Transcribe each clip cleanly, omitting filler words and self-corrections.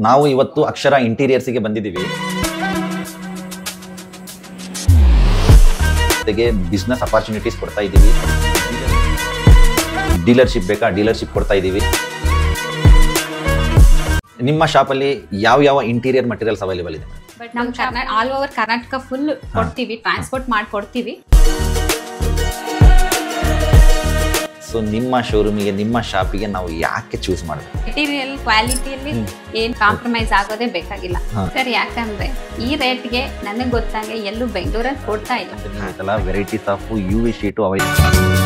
ನಾವು ಇವತ್ತು ಅಕ್ಷರ ಇಂಟೀರಿಯರ್ಸ್ಗೆ ಬಂದಿದ್ದೀವಿ. ಜೊತೆಗೆ ಬಿಸ್ನೆಸ್ ಅಪಾರ್ಚುನಿಟೀಸ್ ಕೊಡ್ತಾ ಇದ್ದೀವಿ. ಡೀಲರ್ಶಿಪ್ ಬೇಕಾ, ಡೀಲರ್ಶಿಪ್ ಕೊಡ್ತಾ ಇದ್ದೀವಿ. ನಿಮ್ಮ ಶಾಪಲ್ಲಿ ಯಾವ ಇಂಟೀರಿಯರ್ ಮಟೀರಿಯಲ್ಸ್ ಅವೈಲೇಬಲ್ ಇದೆ? ಬಟ್ ನಮ್ಮ ಆಲ್ ಓವರ್ ಕರ್ನಾಟಕ ಫುಲ್ ಕೊಡ್ತೀವಿ, ಟ್ರಾನ್ಸ್ಪೋರ್ಟ್ ಮಾಡಿ ಕೊಡ್ತೀವಿ. ಸೊ ನಿಮ್ಮ ಶೋರೂಮಿಗೆ, ನಿಮ್ಮ ಶಾಪಿಗೆ ನಾವು ಯಾಕೆ ಚೂಸ್ ಮಾಡಬೇಕು? ಮೆಟೀರಿಯಲ್ ಕ್ವಾಲಿಟಿಯಲ್ಲಿ ಏನ್ ಕಾಂಪ್ರಮೈಸ್ ಆಗೋದೇ ಬೇಕಾಗಿಲ್ಲ ಸರ್. ಯಾಕಂದ್ರೆ ಈ ರೇಟ್ಗೆ ನನಗೆ ಗೊತ್ತಾಗೆ ಎಲ್ಲೂ ಬೆಂಗಳೂರಲ್ಲಿ ಕೊಡ್ತಾ ಇಲ್ಲ. Varieties of UV sheet available.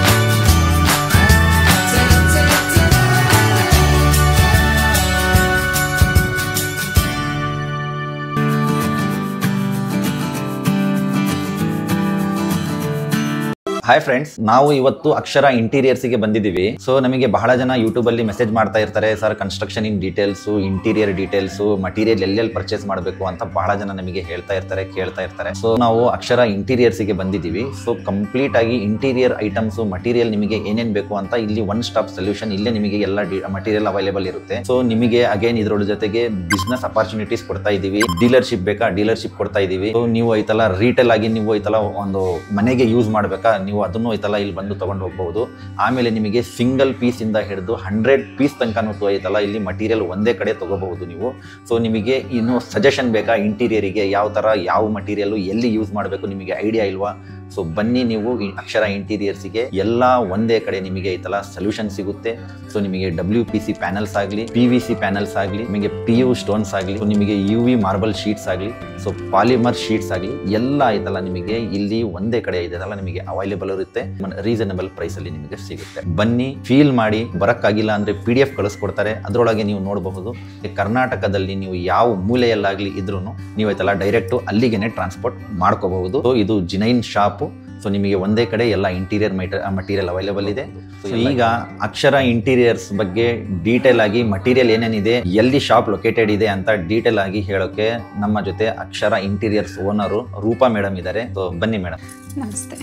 Hi friends, ನಾವು ಇವತ್ತು ಅಕ್ಷರ ಇಂಟೀರಿಯರ್ಸ್ಗೆ ಬಂದಿದ್ದೀವಿ. ಸೊ ನಮಗೆ ಬಹಳ ಜನ ಯೂಟ್ಯೂಬ್ ಅಲ್ಲಿ ಮೆಸೇಜ್ ಮಾಡ್ತಾ ಇರ್ತಾರೆ, sir construction in details, interior details, material ಎಲ್ಲೆಲ್ಲಿ ಪರ್ಚೇಸ್ ಮಾಡಬೇಕು ಅಂತ ಬಹಳ ಜನ ನಮಗೆ ಹೇಳ್ತಾ ಇರ್ತಾರೆ, ಕೇಳ್ತಾ ಇರ್ತಾರೆ. ಸೊ ನಾವು ಅಕ್ಷರ ಇಂಟೀರಿಯರ್ಸ್ಗೆ ಬಂದಿದ್ದೀವಿ. ಸೊ ಕಂಪ್ಲೀಟ್ ಆಗಿ ಇಂಟೀರಿಯರ್ ಐಟಮ್ಸ್, ಮಟೀರಿಯಲ್ ನಿಮಗೆ ಏನೇನು ಬೇಕು ಅಂತ ಇಲ್ಲಿ ಒನ್ ಸ್ಟಾಪ್ ಸೊಲ್ಯೂಷನ್. ಇಲ್ಲೇ ನಿಮಗೆ ಎಲ್ಲ ಮಟೀರಿಯಲ್ ಅವೈಲೇಬಲ್ ಇರುತ್ತೆ. ಸೊ ನಿಮಗೆ ಅಗೇನ್ ಇದ್ರೊಳ ಜೊತೆಗೆ ಬಿಸ್ನೆಸ್ ಅಪಾರ್ಚುನಿಟೀಸ್ ಕೊಡ್ತಾ ಇದೀವಿ. ಡೀಲರ್ಶಿಪ್ ಬೇಕಾ, ಡೀಲರ್ಶಿಪ್ ಕೊಡ್ತಾ ಇದೀವಿ. ಸೊ ನೀವು ಐತಲ್ಲ ರೀಟೇಲ್ ಆಗಿ ನೀವು ಐತಲ್ಲ ಒಂದು ಮನೆಗೆ ಯೂಸ್ ಮಾಡಬೇಕಾ, ನೀವು ಅದನ್ನು ಐತಲ್ಲ ಇಲ್ಲಿ ಬಂದು ತಗೊಂಡು ಹೋಗಬಹುದು. ಆಮೇಲೆ ನಿಮಗೆ ಸಿಂಗಲ್ ಪೀಸ್ ಇಂದ ಹಿಡಿದು 100 ಪೀಸ್ ತನಕನೂ ಐತಲ್ಲ ಇಲ್ಲಿ ಮಟೀರಿಯಲ್ ಒಂದೇ ಕಡೆ ತಗೋಬಹುದು ನೀವು. ಸೊ ನಿಮಗೆ ಇನ್ನು ಸಜೆಷನ್ ಬೇಕಾ ಇಂಟೀರಿಯರಿಗೆ, ಯಾವ ತರ ಯಾವ ಮಟೀರಿಯಲ್ ಎಲ್ಲಿ ಯೂಸ್ ಮಾಡಬೇಕು ನಿಮಗೆ ಐಡಿಯಾ ಇಲ್ವಾ? ಸೊ ಬನ್ನಿ, ನೀವು ಅಕ್ಷರ ಇಂಟೀರಿಯರ್ಸ್ಗೆ ಎಲ್ಲ ಒಂದೇ ಕಡೆ ನಿಮಗೆ ಐತಲ್ಲ ಸೊಲ್ಯೂಷನ್ ಸಿಗುತ್ತೆ. ಸೊ ನಿಮಗೆ WPC ಪ್ಯಾನಲ್ಸ್ ಆಗಲಿ, PVC ಪ್ಯಾನಲ್ಸ್ ಆಗಲಿ, ನಿಮಗೆ PU ಸ್ಟೋನ್ಸ್ ಆಗಲಿ, ನಿಮಗೆ UV ಮಾರ್ಬಲ್ ಶೀಟ್ಸ್ ಆಗಲಿ, ಸೊ ಪಾಲಿಮರ್ ಶೀಟ್ಸ್ ಆಗಲಿ, ಎಲ್ಲ ಐತಲ್ಲ ನಿಮಗೆ ಇಲ್ಲಿ ಒಂದೇ ಕಡೆ ಇದೆಲ್ಲ ನಿಮಗೆ ಅವೈಲೇಬಲ್ ಇರುತ್ತೆ. ರೀಸನಬಲ್ ಪ್ರೈಸ್ ಅಲ್ಲಿ ನಿಮಗೆ ಸಿಗುತ್ತೆ. ಬನ್ನಿ, ಫೀಲ್ ಮಾಡಿ. ಬರಕ್ಕಾಗಿಲ್ಲ ಅಂದ್ರೆ PDF ಕಳಿಸ್ಕೊಡ್ತಾರೆ, ಅದರೊಳಗೆ ನೀವು ನೋಡಬಹುದು. ಕರ್ನಾಟಕದಲ್ಲಿ ನೀವು ಯಾವ ಮೂಲೆಯಲ್ಲಾಗ್ಲಿ ಇದ್ರೂ ನೀವು ಐತಲ್ಲ ಡೈರೆಕ್ಟ್ ಅಲ್ಲಿಗೆನೆ ಟ್ರಾನ್ಸ್ಪೋರ್ಟ್ ಮಾಡ್ಕೋಬಹುದು. ಸೊ ಇದು ಜಿನೈನ್ ಶಾಪ್. ಸೊ ನಿಮಗೆ ಒಂದೇ ಕಡೆ ಎಲ್ಲ ಇಂಟೀರಿಯರ್ ಮಟೀರಿಯಲ್ ಅವೈಲೇಬಲ್ ಇದೆ. ಸೊ ಈಗ ಅಕ್ಷರ ಇಂಟೀರಿಯರ್ಸ್ ಬಗ್ಗೆ ಡೀಟೇಲ್ ಆಗಿ ಮಟೀರಿಯಲ್ ಏನೇನಿದೆ, ಎಲ್ಲಿ ಶಾಪ್ ಲೊಕೇಟೆಡ್ ಇದೆ ಅಂತ ಡೀಟೇಲ್ ಆಗಿ ಹೇಳೋಕೆ ನಮ್ಮ ಜೊತೆ ಅಕ್ಷರ ಇಂಟೀರಿಯರ್ಸ್ ಓನರು ರೂಪಾ ಮೇಡಮ್ ಇದ್ದಾರೆ. ಸೊ ಬನ್ನಿ ಮೇಡಮ್. ನಮಸ್ತೆ.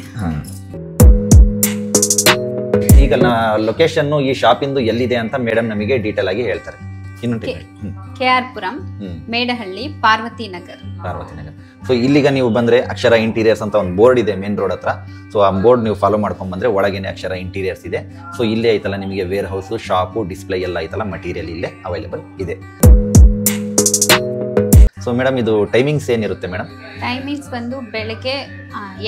ಈಗ ಲೊಕೇಶನ್ ಈ ಶಾಪಿಂದು ಎಲ್ಲಿದೆ ಅಂತ ಮೇಡಮ್ ನಮಗೆ ಡೀಟೇಲ್ ಆಗಿ ಹೇಳ್ತಾರೆ. KR ಪುರಂ, ಮೇಡಹಳ್ಳಿ, ಪಾರ್ವತಿ ನಗರ್. ಸೊ ಇಲ್ಲಿಗ ನೀವು ಬಂದ್ರೆ ಅಕ್ಷರ ಇಂಟೀರಿಯರ್ಸ್ ಅಂತ ಒಂದು ಬೋರ್ಡ್ ಇದೆ ಮೇನ್ ರೋಡ್ ಹತ್ರ. ಸೊ ಆ ಬೋರ್ಡ್ ನೀವು ಫಾಲೋ ಮಾಡ್ಕೊಂಡ್ ಬಂದ್ರೆ ಒಳಗೇನೆ ಅಕ್ಷರ ಇಂಟೀರಿಯರ್ಸ್ ಇದೆ. ಸೊ ಇಲ್ಲೇ ಐತಲ್ಲ ನಿಮಗೆ ವೇರ್ ಹೌಸ್, ಶಾಪು, ಡಿಸ್ಪ್ಲೇ ಎಲ್ಲ ಐತಲ್ಲ ಮಟೀರಿಯಲ್ ಇಲ್ಲೇ ಅವೈಲೇಬಲ್ ಇದೆ. ಸೊ ಮೇಡಮ್ ಇದು ಟೈಮಿಂಗ್ಸ್ ಏನಿರುತ್ತೆ ಮೇಡಮ್? ಟೈಮಿಂಗ್ಸ್ ಬಂದು ಬೆಳಗ್ಗೆ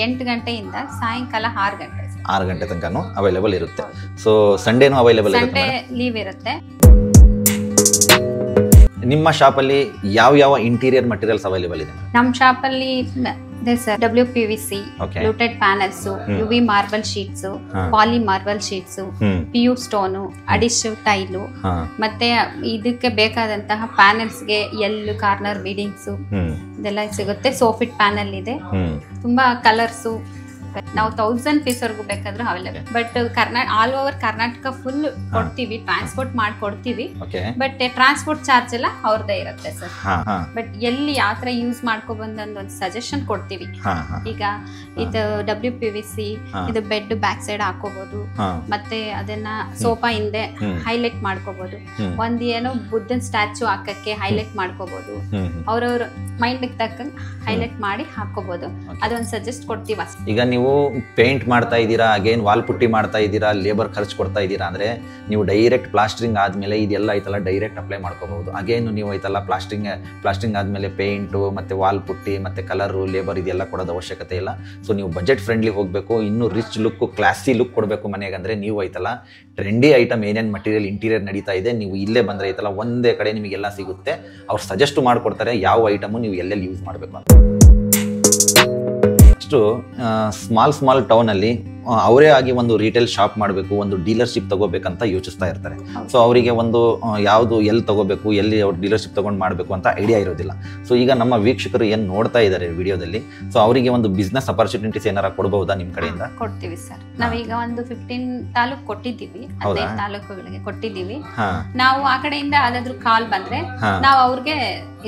8 ಗಂಟೆಯಿಂದ ಸಾಯಂಕಾಲ 6 ಗಂಟೆ. 6 ಗಂಟೆ ತನಕನೂ ಅವೈಲೇಬಲ್ ಇರುತ್ತೆ. ಸೊ ಸಂಡೇನೂ ಅವೈಲೇಬಲ್ ಇರುತ್ತೆ? ಸಂಡೇ ಲೀವ್ ಇರುತ್ತೆ. ನಿಮ್ಮ ಶಾಪಲ್ಲಿ ಯಾವ ಇಂಟೀರಿಯರ್ ಮಟೀರಿಯಲ್ಸ್ ಅವೈಲೇಬಲ್ ಇದೆ? ನಮ್ಮ ಶಾಪಲ್ಲಿ WPVC, fluted panels, UV marble sheets, poly marble sheets, PU stone, adhesive tile, ಮತ್ತೆ ಇದಕ್ಕೆ ಬೇಕಾದಂತಹ ಪ್ಯಾನಲ್ಸ್ಗೆ ಎಲ್ಲು ಕಾರ್ನರ್ ಬೀಡಿಂಗ್ಸ್ ಇದೆಲ್ಲ ಸಿಗುತ್ತೆ. ಸೋಫಿಟ್ ಪ್ಯಾನಲ್ ಇದೆ, ತುಂಬಾ ಕಲರ್ಸು. ನಾವು 1000 ಪೀಸ್ ವರ್ಗೂ ಬೇಕಾದ್ರೂ available. But all over Karnataka full ಕೊಡ್ತೀವಿ, ಟ್ರಾನ್ಸ್ಪೋರ್ಟ್ ಮಾಡಿ ಕೊಡ್ತೀವಿ. ಬಟ್ ಟ್ರಾನ್ಸ್ಪೋರ್ಟ್ ಚಾರ್ಜ್ ಎಲ್ಲ ಅವ್ರದ್ದೇ ಇರುತ್ತೆ ಸರ್. ಬಟ್ ಎಲ್ಲಿ ಯಾವ ತರ ಯೂಸ್ ಮಾಡ್ಕೊಬಂದ್ ಒಂದು ಸಜೆಷನ್ ಕೊಡ್ತೀವಿ. ಈಗ ಇದು WPVC, ಇದು ಬೆಡ್ ಬ್ಯಾಕ್ ಸೈಡ್ ಹಾಕೋಬಹುದು, ಮತ್ತೆ ಅದನ್ನ ಸೋಫಾ ಹಿಂದೆ ಹೈಲೈಟ್ ಮಾಡ್ಕೋಬಹುದು. ಒಂದ್ ಏನೋ ಬುದ್ಧನ್ ಸ್ಟ್ಯಾಚು ಹಾಕಕ್ಕೆ ಹೈಲೈಟ್ ಮಾಡ್ಕೋಬಹುದು. ಅವ್ರವ್ರ ಮೈಂಡ್ ತಕ್ಕಂಗೆ ಹೈಲೈಟ್ ಮಾಡಿ ಹಾಕೋಬಹುದು. ಅದೊಂದು ಸಜೆಸ್ಟ್ ಕೊಡ್ತೀವಿ ಅಷ್ಟೇ. ಈಗ ನೀವು ಪೇಂಟ್ ಮಾಡ್ತಾ ಇದ್ದೀರಾ, ಅಗೇನ್ ವಾಲ್ ಪುಟ್ಟಿ ಮಾಡ್ತಾ ಇದ್ದೀರಾ, ಲೇಬರ್ ಖರ್ಚು ಕೊಡ್ತಾ ಇದ್ದೀರಾ ಅಂದ್ರೆ ನೀವು ಡೈರೆಕ್ಟ್ ಪ್ಲಾಸ್ಟರಿಂಗ್ ಆದ್ಮೇಲೆ ಇದೆಲ್ಲ ಐತಲ್ಲ ಡೈರೆಕ್ಟ್ ಅಪ್ಲೈ ಮಾಡ್ಕೋಬಹುದು. ಅಗೇನ್ ನೀವು ಐತಲ್ಲ ಪ್ಲಾಸ್ಟರಿಂಗ್ ಆದ್ಮೇಲೆ ಪೇಂಟು ಮತ್ತೆ ವಾಲ್ ಪುಟ್ಟಿ ಮತ್ತೆ ಕಲರ್, ಲೇಬರ್ ಇದೆಲ್ಲ ಕೊಡೋದು ಅವಶ್ಯಕತೆ ಇಲ್ಲ. ಸೊ ನೀವು ಬಜೆಟ್ ಫ್ರೆಂಡ್ಲಿ ಹೋಗಬೇಕು, ಇನ್ನೂ ರಿಚ್ ಲುಕ್, ಕ್ಲಾಸಿ ಲುಕ್ ಕೊಡಬೇಕು ಮನೆಗೆ ಅಂದ್ರೆ ನೀವು ಐತಲ್ಲ ಟ್ರೆಂಡಿ ಐಟಮ್ ಏನೇನು ಮಟೀರಿಯಲ್ ಇಂಟೀರಿಯರ್ ನಡೀತಾ ಇದೆ ನೀವು ಇಲ್ಲೇ ಬಂದ್ರೆ ಐತಲ್ಲ ಒಂದೇ ಕಡೆ ನಿಮಗೆಲ್ಲ ಸಿಗುತ್ತೆ. ಅವ್ರು ಸಜೆಸ್ಟ್ ಮಾಡ್ಕೊಡ್ತಾರೆ ಯಾವ ಐಟಮು ನೀವು ಎಲ್ಲೆಲ್ಲಿ ಯೂಸ್ ಮಾಡಬೇಕು ಅಂತ. ಅಷ್ಟು ಸ್ಮಾಲ್ ಟೌನ್ ಅಲ್ಲಿ ಅವರೇ ಆಗಿ ಒಂದು ರಿಟೇಲ್ ಶಾಪ್ ಮಾಡಬೇಕು, ಒಂದು ಡೀಲರ್ಶಿಪ್ ತಗೋಬೇಕಂತ ಯೋಚಿಸ್ತಾ ಇರ್ತಾರೆ. ಸೊ ಅವರಿಗೆ ಒಂದು ಯಾವುದು ಎಲ್ಲಿ ತಗೋಬೇಕು, ಎಲ್ಲಿ ಅವ್ರು ಡೀಲರ್ಶಿಪ್ ತಗೊಂಡು ಮಾಡಬೇಕು ಅಂತ ಐಡಿಯಾ ಇರೋದಿಲ್ಲ. ಸೊ ಈಗ ನಮ್ಮ ವೀಕ್ಷಕರು ಏನು ನೋಡ್ತಾ ಇದ್ದಾರೆ ವಿಡಿಯೋದಲ್ಲಿ, ಸೊ ಅವರಿಗೆ ಒಂದು ಬಿಸ್ನೆಸ್ ಅಪರ್ಚುನಿಟೀಸ್ ಏನಾರ ಕೊಡಬಹುದಾ ನಿಮ್ಮ ಕಡೆಯಿಂದ? ಕೊಡ್ತೀವಿ ಸರ್. ನಾವೀಗ ಒಂದು 15 ತಾಲೂಕು ಕೊಟ್ಟಿದ್ದೀವಿ, 15 ತಾಲೂಕುಗಳಿಗೆ ಕೊಟ್ಟಿದ್ದೀವಿ. ನಾವು ಆ ಕಡೆಯಿಂದ ಯಾವ್ದಾದ್ರು ಕಾಲ್ ಬಂದ್ರೆ ನಾವು ಅವ್ರಿಗೆ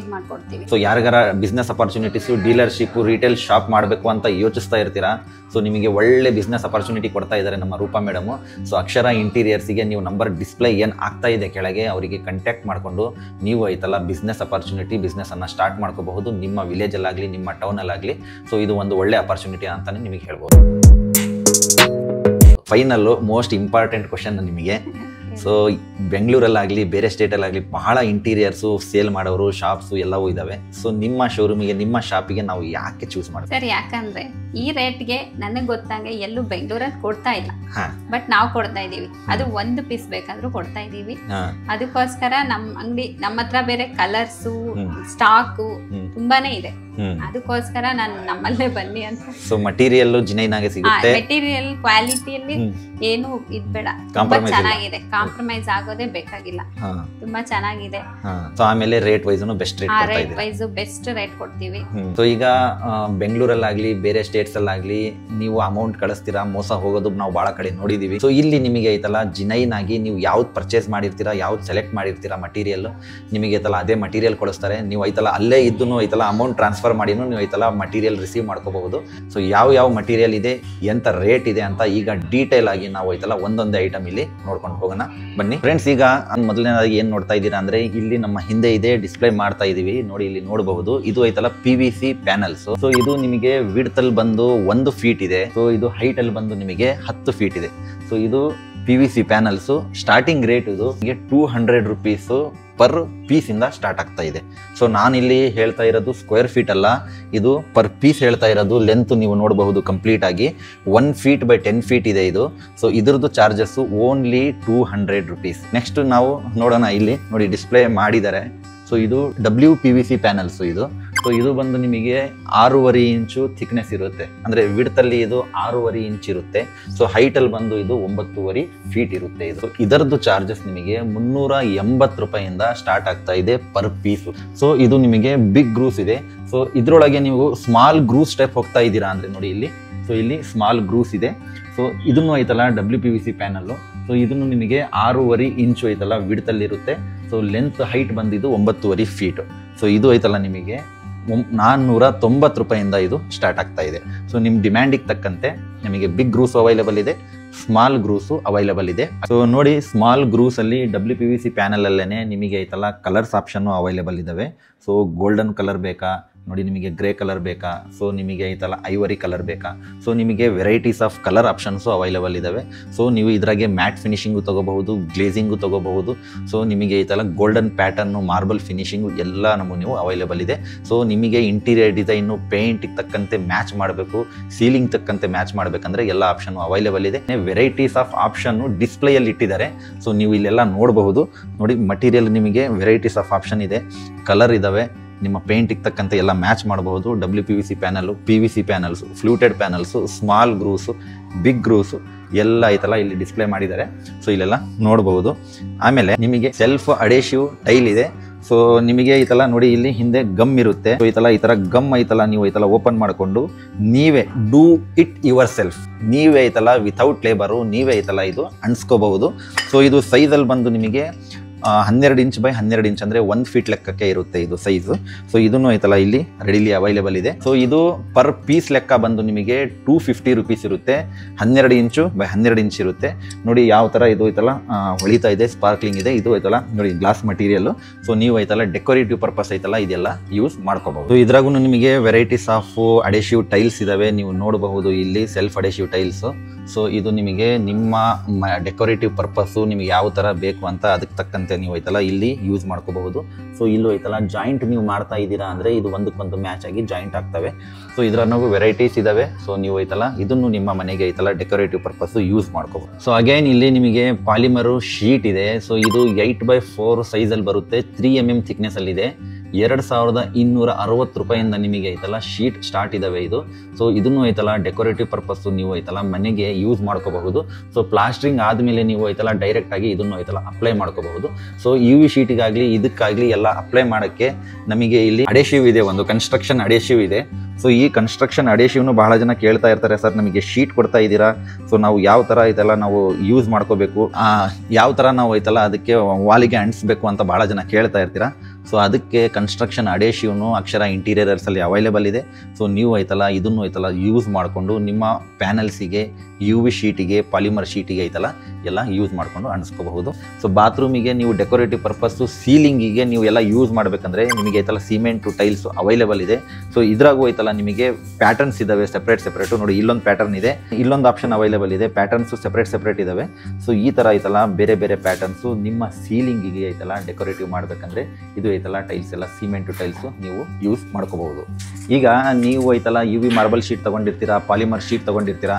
ಇದು ಮಾಡ್ಕೊಡ್ತೀವಿ. ಸೊ ಯಾರಿಗಾರ business opportunities, dealership, retail shop ಮಾಡಬೇಕು ಅಂತ ಯೋಚಿಸ್ತಾ ಇರ್ತೀರಾ, ಸೊ ನಿಮಗೆ ಒಳ್ಳೆ ಬಿಸ್ನೆಸ್ ಅಪರ್ಚುನಿಟಿ ಕೊಡ್ತಾ ಇದ್ದಾರೆ ನಮ್ಮ ರೂಪಾ ಮೇಡಮು. ಸೊ ಅಕ್ಷರ ಇಂಟೀರಿಯರ್ಸಿಗೆ ನೀವು ನಂಬರ್ ಡಿಸ್ಪ್ಲೇ ಏನು ಆಗ್ತಾ ಇದೆ ಕೆಳಗೆ, ಅವರಿಗೆ ಕಾಂಟ್ಯಾಕ್ಟ್ ಮಾಡಿಕೊಂಡು ನೀವು ಐತಲ್ಲ ಬಿಸ್ನೆಸ್ ಅಪರ್ಚುನಿಟಿ, ಬಿಸ್ನೆಸ್ಸನ್ನು ಸ್ಟಾರ್ಟ್ ಮಾಡ್ಕೋಬಹುದು ನಿಮ್ಮ ವಿಲೇಜಲ್ಲಾಗಲಿ ನಿಮ್ಮ ಟೌನಲ್ಲಾಗಲಿ. ಸೊ ಇದು ಒಂದು ಒಳ್ಳೆ ಅಪರ್ಚುನಿಟಿ ಅಂತಲೇ ನಿಮಗೆ ಹೇಳ್ಬೋದು. ಫೈನಲ್ಲು ಮೋಸ್ಟ್ ಇಂಪಾರ್ಟೆಂಟ್ ಕ್ವಶನ್ ನಿಮಗೆ. ಸೊ ಬೆಂಗಳೂರಲ್ಲಾಗಲಿ ಬೇರೆ ಸ್ಟೇಟಲ್ಲಾಗಲಿ ಬಹಳ ಇಂಟೀರಿಯರ್ಸು ಸೇಲ್ ಮಾಡೋರು ಶಾಪ್ಸು ಎಲ್ಲವೂ ಇದ್ದಾವೆ. ಸೊ ನಿಮ್ಮ ಶೋರೂಮಿಗೆ, ನಿಮ್ಮ ಶಾಪಿಗೆ ನಾವು ಯಾಕೆ ಚೂಸ್ ಮಾಡ್ತೀವಿ ಸರ್? ಯಾಕಂದ್ರೆ ಈ ರೇಟ್ಗೆ ನನಗೆ ಗೊತ್ತಂಗೆ ಎಲ್ಲೂ ಬೆಂಗಳೂರಲ್ಲಿ ಕೊಡ್ತಾ ಇಲ್ಲ, ಬಟ್ ನಾವು ಕೊಡ್ತಾ ಇದೀವಿ. ಅದು ಒಂದು ಪೀಸ್ ಬೇಕಾದ್ರೂ ಕೊಡ್ತಾ ಇದೀವಿ. ಅದಕ್ಕೋಸ್ಕರ ನಮ್ಮ ಅಂಗಡಿ, ನಮ್ಮ ಹತ್ರ ಬೇರೆ ಕಲರ್ಸು ಸ್ಟಾಕು ತುಂಬಾನೇ ಇದೆ. ಅದಕ್ಕೋಸ್ಕರ ನಾನು ನಮ್ಮಲ್ಲೇ ಬನ್ನಿ ಅಂತ. ಸೊ ಮಟೀರಿಯಲ್ ಜಿನೈನ್ ಆಗಿ ಸಿಗುತ್ತೆ, ಮೆಟೀರಿಯಲ್ ಕ್ವಾಲಿಟಿಯಲ್ಲಿ ಏನು ಇದ್ಬೇಡ, ತುಂಬಾ ಚೆನ್ನಾಗಿದೆ. ಕಾಂಪ್ರಮೈಸ್ ಆಗೋದೇ ಬೇಕಾಗಿಲ್ಲ, ತುಂಬಾ ಚೆನ್ನಾಗಿದೆ. ಸೊ ಆಮೇಲೆ ರೇಟ್ ವೈಸ್ನು ಬೆಸ್ಟ್ ರೇಟ್ ಕೊಡ್ತಾ ರೇಟ್ ವೈಸ್ ಬೆಸ್ಟ್ ರೇಟ್ ಕೊಡ್ತೀವಿ. ಸೊ ಈಗ ಬೆಂಗಳೂರಲ್ಲಾಗ್ಲಿ ಬೇರೆ ಸ್ಟೇಟ್ಸ್ ಅಲ್ಲಾಗ್ಲಿ ನೀವು ಅಮೌಂಟ್ ಕಳಿಸ್ತೀರಾ, ಮೋಸ ಹೋಗೋದು ನಾವು ಬಹಳ ಕಡೆ ನೋಡಿದೀವಿ. ಸೊ ಇಲ್ಲಿ ನಿಮಗೆ ಐತಲ್ಲ ಜಿನೈನ್ ಆಗಿ ನೀವು ಯಾವ್ದು ಪರ್ಚೇಸ್ ಮಾಡಿರ್ತೀರಾ, ಯಾವ್ದು ಸೆಲೆಕ್ಟ್ ಮಾಡಿರ್ತೀರಾ ಮಟೀರಿಯಲ್, ನಿಮಗೆ ಐತಲ್ಲ ಅದೇ ಮಟೀರಿಯಲ್ ಕೊಡಿಸ್ತಾರೆ. ನೀವು ಐತಲ್ಲ ಅಲ್ಲೇ ಇದ್ದು ಐತಲ್ಲ ಅಮೌಂಟ್ ಟ್ರಾನ್ಸ್ಫರ್ ಮಾಡಿನೂ ನೀವು ಐತಲ್ಲ ಮಟೀರಿಯಲ್ ರಿಸೀವ್ ಮಾಡ್ಕೋಬಹುದು. ಸೊ ಯಾವ ಮಟೀರಿಯಲ್ ಇದೆ, ಎಂತ ರೇಟ್ ಇದೆ ಅಂತ ಈಗ ಡೀಟೇಲ್ ಆಗಿ ನಾವು ಐತಲ್ಲ ಒಂದೊಂದೇ ಐಟಮ್ ಇಲ್ಲಿ ನೋಡ್ಕೊಂಡು ಹೋಗೋಣ ಬನ್ನಿ ಫ್ರೆಂಡ್ಸ್. ಈಗ ಮೊದಲನೇದಾಗಿ ಏನ್ ನೋಡ್ತಾ ಇದ್ದೀರಾ ಅಂದ್ರೆ ಇಲ್ಲಿ ನಮ್ಮ ಹಿಂದೆ ಇದೆ ಡಿಸ್ಪ್ಲೇ ಮಾಡ್ತಾ ಇದೀವಿ ನೋಡಿ, ಇಲ್ಲಿ ನೋಡಬಹುದು. ಇದು ಐತಲ್ಲ PVC ಪ್ಯಾನಲ್ಸ್. ಸೊ ಇದು ನಿಮಗೆ ವಿಡ್ತ್ ಅಲ್ಲಿ ಬಂದು 1 ಫೀಟ್ ಇದೆ. ಸೊ ಇದು ಹೈಟ್ ಅಲ್ಲಿ ಬಂದು ನಿಮಗೆ 10 ಫೀಟ್ ಇದೆ. ಸೊ ಇದು PVC ಪ್ಯಾನಲ್ಸ್. ಸ್ಟಾರ್ಟಿಂಗ್ ರೇಟ್ ಇದು 200 ರೂಪೀಸ್ ಪರ್ ಪೀಸ್ ಇಂದ ಸ್ಟಾರ್ಟ್ ಆಗ್ತಾ ಇದೆ. ಸೊ ನಾನಿಲ್ಲಿ ಹೇಳ್ತಾ ಇರೋದು ಸ್ಕ್ವೇರ್ ಫೀಟ್ ಅಲ್ಲ, ಇದು ಪರ್ ಪೀಸ್ ಹೇಳ್ತಾ ಇರೋದು. ಲೆಂತ್ ನೀವು ನೋಡಬಹುದು ಕಂಪ್ಲೀಟ್ ಆಗಿ 1 ಫೀಟ್ ಬೈ 10 ಫೀಟ್ ಇದೆ ಇದು. ಸೊ ಇದ್ರದ್ದು ಚಾರ್ಜಸ್ ಓನ್ಲಿ 200 ರೂಪೀಸ್. ನೆಕ್ಸ್ಟ್ ನಾವು ನೋಡೋಣ, ಇಲ್ಲಿ ನೋಡಿ ಡಿಸ್ಪ್ಲೇ ಮಾಡಿದ್ದಾರೆ. ಸೊ ಇದು WPVC ಪ್ಯಾನಲ್ಸ್ ಇದು. ಸೊ ಇದು ಬಂದು ನಿಮಗೆ 6.5 ಇಂಚು ಥಿಕ್ನೆಸ್ ಇರುತ್ತೆ, ಅಂದ್ರೆ ವಿಡ್ತ್ ಅಲ್ಲಿ ಇದು 6.5 ಇಂಚ್ ಇರುತ್ತೆ. ಸೊ ಹೈಟ್ ಅಲ್ಲಿ ಬಂದು ಇದು 9.5 ಫೀಟ್ ಇರುತ್ತೆ ಇದು. ಇದರದ್ದು ಚಾರ್ಜಸ್ ನಿಮಗೆ 380 ರೂಪಾಯಿಂದ ಸ್ಟಾರ್ಟ್ ಆಗ್ತಾ ಇದೆ ಪರ್ ಪೀಸ್. ಸೊ ಇದು ನಿಮಗೆ ಬಿಗ್ ಗ್ರೂಸ್ ಇದೆ. ಸೊ ಇದ್ರೊಳಗೆ ನೀವು ಸ್ಮಾಲ್ ಗ್ರೂಸ್ ಸ್ಟೆಪ್ ಹೋಗ್ತಾ ಇದ್ದೀರಾ ಅಂದ್ರೆ ನೋಡಿ ಇಲ್ಲಿ. ಸೊ ಇಲ್ಲಿ ಸ್ಮಾಲ್ ಗ್ರೂಸ್ ಇದೆ. ಸೊ ಇದನ್ನು ಐತಲ್ಲ WPVC ಪ್ಯಾನಲ್. ಸೊ ಇದನ್ನು ನಿಮಗೆ 6.5 ಇಂಚು ಐತಲ್ಲ ವಿಡ್ತ್ ಅಲ್ಲಿ ಇರುತ್ತೆ. ಸೊ ಲೆಂತ್ ಹೈಟ್ ಬಂದಿದ್ದು 9.5 ಫೀಟ್. ಸೊ ಇದು ಐತಲ್ಲ ನಿಮಗೆ 490 ರೂಪಾಯಿಂದ ಇದು ಸ್ಟಾರ್ಟ್ ಆಗ್ತಾ ಇದೆ. ಸೊ ನಿಮ್ಮ ಡಿಮ್ಯಾಂಡಿಗೆ ತಕ್ಕಂತೆ ನಿಮಗೆ ಬಿಗ್ ಗ್ರೂಸ್ ಅವೈಲೇಬಲ್ ಇದೆ, ಸ್ಮಾಲ್ ಗ್ರೂಸು ಅವೈಲೇಬಲ್ ಇದೆ. ಸೊ ನೋಡಿ ಸ್ಮಾಲ್ ಗ್ರೂಸ್ ಅಲ್ಲಿ WPVC ಪ್ಯಾನಲ್ ಅಲ್ಲೇನೆ ನಿಮಗೆ ಐತಲ್ಲ ಕಲರ್ಸ್ ಆಪ್ಷನ್ ಅವೈಲೇಬಲ್ ಇದಾವೆ. ಸೊ ಗೋಲ್ಡನ್ ಕಲರ್ ಬೇಕಾ ನೋಡಿ, ನಿಮಗೆ ಗ್ರೇ ಕಲರ್ ಬೇಕಾ, ಸೊ ನಿಮಗೆ ಐತಲ್ಲ ಐವರಿ ಕಲರ್ ಬೇಕಾ, ಸೊ ನಿಮಗೆ varieties of colour options available ಇದಾವೆ. ಸೊ ನೀವು ಇದ್ರಾಗೆ ಮ್ಯಾಟ್ ಫಿನಿಶಿಂಗು ತಗೋಬಹುದು, ಗ್ಲೇಸಿಂಗು ತಗೋಬಹುದು. ಸೊ ನಿಮಗೆ ಐತಲ್ಲ ಗೋಲ್ಡನ್ ಪ್ಯಾಟರ್ನು, ಮಾರ್ಬಲ್ ಫಿನಿಶಿಂಗು ಎಲ್ಲ ನಮೂನೆಯು ಅವೈಲೇಬಲ್ ಇದೆ. ಸೊ ನಿಮಗೆ ಇಂಟೀರಿಯರ್ ಡಿಸೈನು ಪೇಂಟಿಗೆ ತಕ್ಕಂತೆ ಮ್ಯಾಚ್ ಮಾಡಬೇಕು, ಸೀಲಿಂಗ್ ತಕ್ಕಂತೆ ಮ್ಯಾಚ್ ಮಾಡಬೇಕಂದ್ರೆ ಎಲ್ಲ ಆಪ್ಷನ್ ಅವೈಲೇಬಲ್ ಇದೆ. ವೆರೈಟೀಸ್ ಆಫ್ ಆಪ್ಷನ್ನು ಡಿಸ್ಪ್ಲೇಯಲ್ಲಿ ಇಟ್ಟಿದ್ದಾರೆ. ಸೊ ನೀವು ಇಲ್ಲೆಲ್ಲ ನೋಡಬಹುದು ನೋಡಿ, ಮಟೀರಿಯಲ್ ನಿಮಗೆ ವೆರೈಟೀಸ್ ಆಫ್ ಆಪ್ಷನ್ ಇದೆ, ಕಲರ್ ಇದಾವೆ, ನಿಮ್ಮ ಪೇಂಟಿಗೆ ತಕ್ಕಂತೆ ಎಲ್ಲ ಮ್ಯಾಚ್ ಮಾಡಬಹುದು. WPVC panel, PVC panels, fluted panels, small grooves, big grooves ಎಲ್ಲ ಐತಲ್ಲ ಇಲ್ಲಿ ಡಿಸ್ಪ್ಲೇ ಮಾಡಿದ್ದಾರೆ. ಸೊ ಇಲ್ಲೆಲ್ಲ ನೋಡಬಹುದು. ಆಮೇಲೆ ನಿಮಗೆ ಸೆಲ್ಫ್ ಅಡೇಸಿವ್ ಟೈಲ್ ಇದೆ. ಸೊ ನಿಮಗೆ ಐತಲ್ಲ ನೋಡಿ, ಇಲ್ಲಿ ಹಿಂದೆ ಗಮ್ ಇರುತ್ತೆ. ಸೊ ಐತಲ್ಲ ಈ ತರ ಗಮ್ ಐತಲ್ಲ, ನೀವು ಐತಲ್ಲ ಓಪನ್ ಮಾಡಿಕೊಂಡು ನೀವೇ ಡೂ ಇಟ್ ಯುವರ್ ಸೆಲ್ಫ್, ನೀವೇ ಐತಲ್ಲ ವಿಥೌಟ್ ಲೇಬರು ನೀವೇ ಐತಲ್ಲ ಇದು ಅಣಿಸ್ಕೋಬಹುದು. ಸೊ ಇದು ಸೈಜಲ್ಲಿ ಬಂದು ನಿಮಗೆ 12 ಇಂಚ್ ಬೈ 12 ಇಂಚ್ ಅಂದ್ರೆ 1 ಫೀಟ್ ಲೆಕ್ಕಕ್ಕೆ ಇರುತ್ತೆ ಇದು ಸೈಜ್. ಸೊ ಇದನ್ನು ಐತಲ್ಲ ಇಲ್ಲಿ ರೆಡಿಲಿ ಅವೈಲೇಬಲ್ ಇದೆ. ಸೊ ಇದು ಪರ್ ಪೀಸ್ ಲೆಕ್ಕ ಬಂದು ನಿಮಗೆ 250 ರೂಪೀಸ್ ಇರುತ್ತೆ. 12 ಇಂಚು ಬೈ 12 ಇಂಚ್ ಇರುತ್ತೆ. ನೋಡಿ ಯಾವ ತರ ಇದು ಐತಲ್ಲ ಹೊಳಿತಾ ಇದೆ, ಸ್ಪಾರ್ಕ್ಲಿಂಗ್ ಇದೆ. ಇದು ಐತಲ್ಲ ನೋಡಿ ಗ್ಲಾಸ್ ಮಟೀರಿಯಲ್. ಸೊ ನೀವು ಐತಲ್ಲ ಡೆಕೋರೇಟಿವ್ ಪರ್ಪಸ್ ಐತಲ್ಲ ಇದೆಲ್ಲ ಯೂಸ್ ಮಾಡ್ಕೋಬಹುದು. ಸೊ ಇದ್ರಾಗೂ ನಿಮಗೆ ವೆರೈಟೀಸ್ ಆಫ್ ಅಡೇಸಿವ್ ಟೈಲ್ಸ್ ಇದಾವೆ, ನೀವು ನೋಡಬಹುದು ಇಲ್ಲಿ ಸೆಲ್ಫ್ ಅಡೇಸಿವ್ ಟೈಲ್ಸ್. ಸೊ ಇದು ನಿಮಗೆ ನಿಮ್ಮ ಡೆಕೋರೇಟಿವ್ ಪರ್ಪಸ್ಸು ನಿಮಗೆ ಯಾವ ಥರ ಬೇಕು ಅಂತ ಅದಕ್ಕೆ ತಕ್ಕಂತೆ ನೀವು ಐತಲ್ಲ ಇಲ್ಲಿ ಯೂಸ್ ಮಾಡ್ಕೋಬಹುದು. ಸೊ ಇಲ್ಲೂ ಐತಲ್ಲ ಜಾಯಿಂಟ್ ನೀವು ಮಾಡ್ತಾ ಇದ್ದೀರಾ ಅಂದರೆ ಇದು ಒಂದಕ್ಕೊಂದು ಮ್ಯಾಚ್ ಆಗಿ ಜಾಯಿಂಟ್ ಆಗ್ತವೆ. ಸೊ ಇದರನ್ನೂ ವೆರೈಟೀಸ್ ಇದಾವೆ. ಸೊ ನೀವು ಐತಲ್ಲ ಇದನ್ನು ನಿಮ್ಮ ಮನೆಗೆ ಐತಲ್ಲ ಡೆಕೋರೇಟಿವ್ ಪರ್ಪಸ್ಸು ಯೂಸ್ ಮಾಡ್ಕೋಬಹುದು. ಸೊ ಅಗೈನ್ ಇಲ್ಲಿ ನಿಮಗೆ ಪಾಲಿಮರು ಶೀಟ್ ಇದೆ. ಸೊ ಇದು 8x4 ಸೈಜಲ್ಲಿ ಬರುತ್ತೆ, 3 mm ಥಿಕ್ನೆಸ್ ಅಲ್ಲಿ ಇದೆ. 2260 ರೂಪಾಯಿಂದ ನಿಮಗೆ ಐತಲ್ಲ ಶೀಟ್ ಸ್ಟಾರ್ಟ್ ಇದಾವೆ ಇದು. ಸೊ ಇದನ್ನು ಐತಲ್ಲ ಡೆಕೋರೇಟಿವ್ ಪರ್ಪಸ್ಸು ನೀವು ಐತಲ್ಲ ಮನೆಗೆ ಯೂಸ್ ಮಾಡ್ಕೋಬಹುದು. ಸೊ ಪ್ಲಾಸ್ಟ್ರಿಂಗ್ ಆದಮೇಲೆ ನೀವು ಐತಲ್ಲ ಡೈರೆಕ್ಟ್ ಆಗಿ ಇದನ್ನು ಐತಲ್ಲ ಅಪ್ಲೈ ಮಾಡ್ಕೋಬಹುದು. ಸೊ UV ಶೀಟಿಗಾಗಲಿ ಇದಕ್ಕಾಗಲಿ ಎಲ್ಲ ಅಪ್ಲೈ ಮಾಡೋಕ್ಕೆ ನಮಗೆ ಇಲ್ಲಿ ಅಡೇಸಿವ್ ಇದೆ, ಒಂದು ಕನ್ಸ್ಟ್ರಕ್ಷನ್ ಅಡೇಸಿವ್ ಇದೆ. ಸೊ ಈ ಕನ್ಸ್ಟ್ರಕ್ಷನ್ ಅಡೇಸಿವ್ನು ಬಹಳ ಜನ ಕೇಳ್ತಾ ಇರ್ತಾರೆ, ಸರ್ ನಮಗೆ ಶೀಟ್ ಕೊಡ್ತಾ ಇದ್ದೀರಾ, ಸೊ ನಾವು ಯಾವ ಥರ ಐತಲ್ಲ ನಾವು ಯೂಸ್ ಮಾಡ್ಕೋಬೇಕು, ಯಾವ ಥರ ನಾವು ಐತಲ್ಲ ಅದಕ್ಕೆ ವಾಲಿಗೆ ಅಂಟಿಸ್ಬೇಕು ಅಂತ ಬಹಳ ಜನ ಕೇಳ್ತಾ ಇರ್ತೀರಾ. ಸೊ ಅದಕ್ಕೆ ಕನ್ಸ್ಟ್ರಕ್ಷನ್ ಅಡೇಶಿವ್ನು ಅಕ್ಷರ ಇಂಟೀರಿಯರ್ಸಲ್ಲಿ ಅವೈಲೇಬಲ್ ಇದೆ. ಸೊ ನೀವು ಐತಲ್ಲ ಇದನ್ನು ಐತಲ್ಲ ಯೂಸ್ ಮಾಡಿಕೊಂಡು ನಿಮ್ಮ ಪ್ಯಾನಲ್ಸಿಗೆ, UV ಶೀಟಿಗೆ, ಪಾಲಿಮರ್ ಶೀಟಿಗೆ ಐತಲ್ಲ ಎಲ್ಲ ಯೂಸ್ ಮಾಡಿಕೊಂಡು ಅಂಟಿಸ್ಕೋಬಹುದು. ಸೊ ಬಾತ್ರೂಮಿಗೆ ನೀವು ಡೆಕೋರೇಟಿವ್ ಪರ್ಪಸ್ಸು, ಸೀಲಿಂಗಿಗೆ ನೀವು ಎಲ್ಲ ಯೂಸ್ ಮಾಡಬೇಕಂದ್ರೆ ನಿಮಗೆ ಐತಲ್ಲ ಸಿಮೆಂಟು ಟೈಲ್ಸು ಅವೈಲೇಬಲ್ ಇದೆ. ಸೊ ಇದ್ರಾಗೂ ಐತಲ್ಲ ನಿಮಗೆ ಪ್ಯಾಟರ್ನ್ಸ್ ಇದ್ದಾವೆ ಸೆಪ್ರೇಟು. ನೋಡಿ ಇಲ್ಲೊಂದು ಪ್ಯಾಟರ್ನ್ ಇದೆ, ಇಲ್ಲೊಂದು ಆಪ್ಷನ್ ಅವೈಲೇಬಲ್ ಇದೆ, ಪ್ಯಾಟರ್ನ್ಸು ಸೆಪ್ರೇಟ್ ಇದ್ದಾವೆ. ಸೊ ಈ ಥರ ಐತಲ್ಲ ಬೇರೆ ಬೇರೆ ಪ್ಯಾಟರ್ನ್ಸು ನಿಮ್ಮ ಸೀಲಿಂಗಿಗೆ ಐತಲ್ಲ ಡೆಕೋರೇಟಿವ್ ಮಾಡಬೇಕಂದ್ರೆ ಇದು ಐತಲ್ಲ ಟೈಲ್ಸ್ ಎಲ್ಲ ಸಿಮೆಂಟು ಟೈಲ್ಸು ನೀವು ಯೂಸ್ ಮಾಡ್ಕೋಬಹುದು. ಈಗ ನೀವು ಐತಲ್ಲ UV ಮಾರ್ಬಲ್ ಶೀಟ್ ತೊಗೊಂಡಿರ್ತೀರಾ, ಪಾಲಿಮರ್ ಶೀಟ್ ತೊಗೊಂಡಿರ್ತೀರಾ,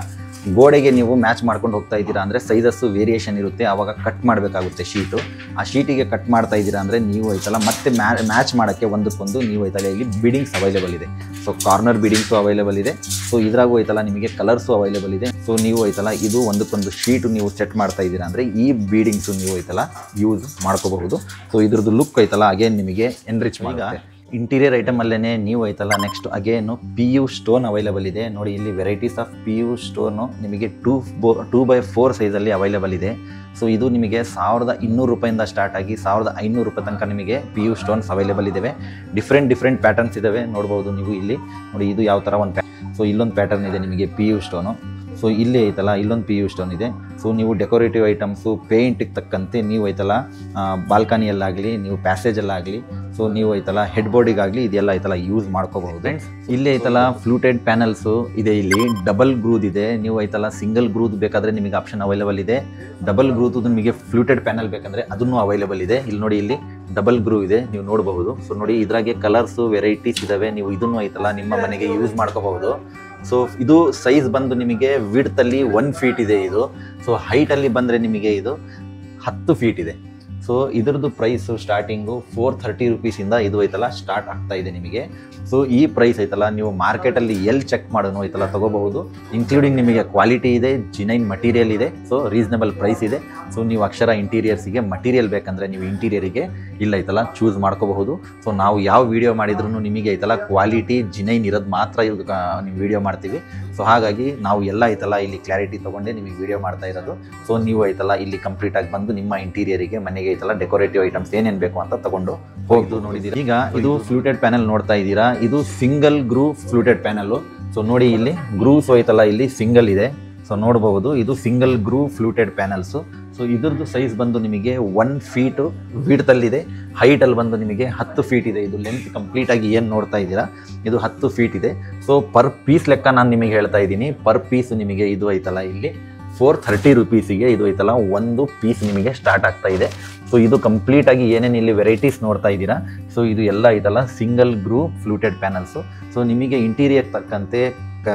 ಗೋಡೆಗೆ ನೀವು ಮ್ಯಾಚ್ ಮಾಡ್ಕೊಂಡು ಹೋಗ್ತಾ ಇದ್ದೀರಾ ಅಂದರೆ ಸೈಜಸ್ಸು ವೇರಿಯೇಷನ್ ಇರುತ್ತೆ, ಆವಾಗ ಕಟ್ ಮಾಡಬೇಕಾಗುತ್ತೆ ಶೀಟು. ಆ ಶೀಟಿಗೆ ಕಟ್ ಮಾಡ್ತಾ ಇದ್ದೀರಾ ಅಂದರೆ ನೀವು ಐತಲ್ಲ ಮತ್ತೆ ಮ್ಯಾಚ್ ಮಾಡೋಕ್ಕೆ ಒಂದಕ್ಕೊಂದು ನೀವು ಐತಲ್ಲ ಇಲ್ಲಿ ಬೀಡಿಂಗ್ಸ್ ಅವೈಲೇಬಲ್ ಇದೆ. ಸೊ ಕಾರ್ನರ್ ಬೀಡಿಂಗ್ಸು ಅವೈಲೇಬಲ್ ಇದೆ. ಸೊ ಇದ್ರಾಗೂ ಐತಲ್ಲ ನಿಮಗೆ ಕಲರ್ಸು ಅವೈಲೇಬಲ್ ಇದೆ. ಸೊ ನೀವು ಐತಲ್ಲ ಇದು ಒಂದಕ್ಕೊಂದು ಶೀಟು ನೀವು ಸೆಟ್ ಮಾಡ್ತಾ ಇದ್ದೀರಾ ಅಂದರೆ ಈ ಬೀಡಿಂಗ್ಸು ನೀವು ಐತಲ್ಲ ಯೂಸ್ ಮಾಡ್ಕೋಬಹುದು. ಸೊ ಇದ್ರದ್ದು ಲುಕ್ ಐತಲ್ಲ ಅಗೇನ್ ನಿಮಗೆ ಎನ್ರಿಚ್ ಮಾಡುತ್ತೆ. ಇಂಟೀರಿಯರ್ ಐಟಮಲ್ಲೇ ನೀವು ಐತಲ್ಲ ನೆಕ್ಸ್ಟ್ ಅಗೇನು PU ಸ್ಟೋನ್ ಅವೈಲೇಬಲ್ ಇದೆ. ನೋಡಿ ಇಲ್ಲಿ ವೆರೈಟೀಸ್ ಆಫ್ PU ಸ್ಟೋನು ನಿಮಗೆ 2x4 ಸೈಜಲ್ಲಿ ಅವೈಲೇಬಲ್ ಇದೆ. ಸೊ ಇದು ನಿಮಗೆ 1200 ರೂಪಾಯಿಂದ ಸ್ಟಾರ್ಟ್ ಆಗಿ 1500 ರೂಪಾಯಿ ತನಕ ನಿಮಗೆ PU ಸ್ಟೋನ್ಸ್ ಅವೈಲೇಬಲ್ ಇದ್ದಾವೆ. ಡಿಫ್ರೆಂಟ್ ಪ್ಯಾಟರ್ನ್ಸ್ ಇದ್ದಾವೆ ನೋಡ್ಬೋದು ನೀವು ಇಲ್ಲಿ. ನೋಡಿ ಇದು ಯಾವ ಥರ ಒಂದು ಸೊ ಇಲ್ಲೊಂದು ಪ್ಯಾಟರ್ನ್ ಇದೆ ನಿಮಗೆ PU ಸ್ಟೋನು. ಸೊ ಇಲ್ಲಿ ಐತಲ್ಲ ಇಲ್ಲೊಂದು PU ಸ್ಟೋನ್ ಇದೆ. ಸೊ ನೀವು ಡೆಕೋರೇಟಿವ್ ಐಟಮ್ಸು ಪೇಂಟಿಗೆ ತಕ್ಕಂತೆ ನೀವು ಐತಲ್ಲ ಬಾಲ್ಕನಿಯಲ್ಲಾಗಲಿ, ನೀವು ಪ್ಯಾಸೇಜಲ್ಲಾಗಲಿ, ಸೊ ನೀವು ಐತಲ್ಲ ಹೆಡ್ ಬೋರ್ಡಿಗಾಗಲಿ ಇದೆಲ್ಲ ಐತಲ್ಲ ಯೂಸ್ ಮಾಡ್ಕೋಬಹುದು. ಫ್ರೆಂಡ್ಸ್ ಇಲ್ಲಿ ಐತಲ್ಲ ಫ್ಲೂಟೆಡ್ ಪ್ಯಾನಲ್ಸು ಇದೆ, ಇಲ್ಲಿ ಡಬಲ್ ಗ್ರೂದ್ ಇದೆ. ನೀವು ಐತಲ್ಲ ಸಿಂಗಲ್ ಗ್ರೂದ್ ಬೇಕಾದರೆ ನಿಮಗೆ ಆಪ್ಷನ್ ಅವೈಲೇಬಲ್ ಇದೆ. ಡಬಲ್ ಗ್ರೂದು ನಿಮಗೆ ಫ್ಲೂಟೆಡ್ ಪ್ಯಾನಲ್ ಬೇಕಂದರೆ ಅದನ್ನು ಅವೈಲೇಬಲ್ ಇದೆ. ಇಲ್ಲಿ ನೋಡಿ ಇಲ್ಲಿ ಡಬಲ್ ಗ್ರೂ ಇದೆ, ನೀವು ನೋಡಬಹುದು. ಸೊ ನೋಡಿ ಇದ್ರಾಗೆ ಕಲರ್ಸು ವೆರೈಟೀಸ್ ಇದ್ದಾವೆ, ನೀವು ಇದನ್ನು ಐತಲ್ಲ ನಿಮ್ಮ ಮನೆಗೆ ಯೂಸ್ ಮಾಡ್ಕೋಬಹುದು. ಸೊ ಇದು ಸೈಜ್ ಬಂದು ನಿಮಗೆ ವಿಡ್ತಲ್ಲಿ 1 ಫೀಟ್ ಇದೆ ಇದು. ಸೊ ಹೈಟಲ್ಲಿ ಬಂದರೆ ನಿಮಗೆ ಇದು 10 ಫೀಟ್ ಇದೆ. ಸೊ ಇದರದ್ದು ಪ್ರೈಸು ಸ್ಟಾರ್ಟಿಂಗು 430 ರೂಪೀಸಿಂದ ಇದು ಐತಲ್ಲ ಸ್ಟಾರ್ಟ್ ಆಗ್ತಾ ಇದೆ ನಿಮಗೆ. ಸೊ ಈ ಪ್ರೈಸ್ ಐತಲ್ಲ ನೀವು ಮಾರ್ಕೆಟಲ್ಲಿ ಎಲ್ಲಿ ಚೆಕ್ ಮಾಡೋನು ಐತಲ್ಲ ತೊಗೋಬಹುದು. ಇನ್ಕ್ಲೂಡಿಂಗ್ ನಿಮಗೆ ಕ್ವಾಲಿಟಿ ಇದೆ, ಜಿನೈನ್ ಮಟೀರಿಯಲ್ ಇದೆ, ಸೊ ರೀಸನೇಬಲ್ ಪ್ರೈಸ್ ಇದೆ. ಸೊ ನೀವು ಅಕ್ಷರ ಇಂಟೀರಿಯರ್ಸಿಗೆ ಮಟೀರಿಯಲ್ ಬೇಕಂದರೆ ನೀವು ಇಂಟೀರಿಯರಿಗೆ ಇಲ್ಲ ಐತಲ್ಲ ಚೂಸ್ ಮಾಡ್ಕೋಬಹುದು. ಸೊ ನಾವು ಯಾವ ವಿಡಿಯೋ ಮಾಡಿದ್ರು ನಿಮಗೆ ಐತಲ್ಲ ಕ್ವಾಲಿಟಿ ಜಿನೈನ್ ಇರೋದು ಮಾತ್ರ ನೀವು ವಿಡಿಯೋ ಮಾಡ್ತೀವಿ. ಸೊ ಹಾಗಾಗಿ ನಾವು ಎಲ್ಲ ಐತಲ್ಲ ಇಲ್ಲಿ ಕ್ಲಾರಿಟಿ ತೊಗೊಂಡೆ ನಿಮಗೆ ವಿಡಿಯೋ ಮಾಡ್ತಾ ಇರೋದು. ಸೊ ನೀವು ಐತಲ್ಲ ಇಲ್ಲಿ ಕಂಪ್ಲೀಟಾಗಿ ಬಂದು ನಿಮ್ಮ ಇಂಟೀರಿಯರಿಗೆ ಮನೆಗೆ ಐತಲ್ಲ ಡೆಕೋರೇಟಿವ್ ಐಟಮ್ಸ್ ಏನೇನು ಬೇಕು ಅಂತ ತಗೊಂಡು ಹೋಗಿದ್ದು ನೋಡಿದ್ದೀರಾ. ಈಗ ಇದು ಫ್ಲೂಟೆಡ್ ಪ್ಯಾನಲ್ ನೋಡ್ತಾ ಇದ್ದೀರಾ, ಇದು ಸಿಂಗಲ್ ಗ್ರೂ ಫ್ಲೂಟೆಡ್ ಪ್ಯಾನಲ್ಲು. ಸೊ ನೋಡಿ ಇಲ್ಲಿ ಗ್ರೂಸ್ ಐತಲ್ಲ ಇಲ್ಲಿ ಸಿಂಗಲ್ ಇದೆ. ಸೊ ನೋಡಬಹುದು ಇದು ಸಿಂಗಲ್ ಗ್ರೂ ಫ್ಲೂಟೆಡ್ ಪ್ಯಾನಲ್ಸು. ಸೊ ಇದ್ರದ್ದು ಸೈಜ್ ಬಂದು ನಿಮಗೆ 1 ಫೀಟು ವಿಡ್ತಲ್ಲಿದೆ, ಹೈಟಲ್ಲಿ ಬಂದು ನಿಮಗೆ 10 ಫೀಟ್ ಇದೆ. ಇದು ಲೆಂತ್ ಕಂಪ್ಲೀಟಾಗಿ ಏನು ನೋಡ್ತಾ ಇದ್ದೀರಾ ಇದು 10 ಫೀಟ್ ಇದೆ. ಸೊ ಪರ್ ಪೀಸ್ ಲೆಕ್ಕ ನಾನು ನಿಮಗೆ ಹೇಳ್ತಾ ಇದ್ದೀನಿ. ಪರ್ ಪೀಸ್ ನಿಮಗೆ ಇದು ಐತಲ್ಲ ಇಲ್ಲಿ 430 ರೂಪೀಸಿಗೆ ಇದು ಐತಲ್ಲ ಒಂದು ಪೀಸ್ ನಿಮಗೆ ಸ್ಟಾರ್ಟ್ ಆಗ್ತಾ ಇದೆ. ಸೊ ಇದು ಕಂಪ್ಲೀಟಾಗಿ ಏನೇನು ಇಲ್ಲಿ ವೆರೈಟೀಸ್ ನೋಡ್ತಾ ಇದ್ದೀರಾ, ಸೊ ಇದು ಎಲ್ಲ ಐತಲ್ಲ ಸಿಂಗಲ್ ಗ್ರೂ ಫ್ಲೂಟೆಡ್ ಪ್ಯಾನಲ್ಸು. ಸೊ ನಿಮಗೆ ಇಂಟೀರಿಯರ್ ತಕ್ಕಂತೆ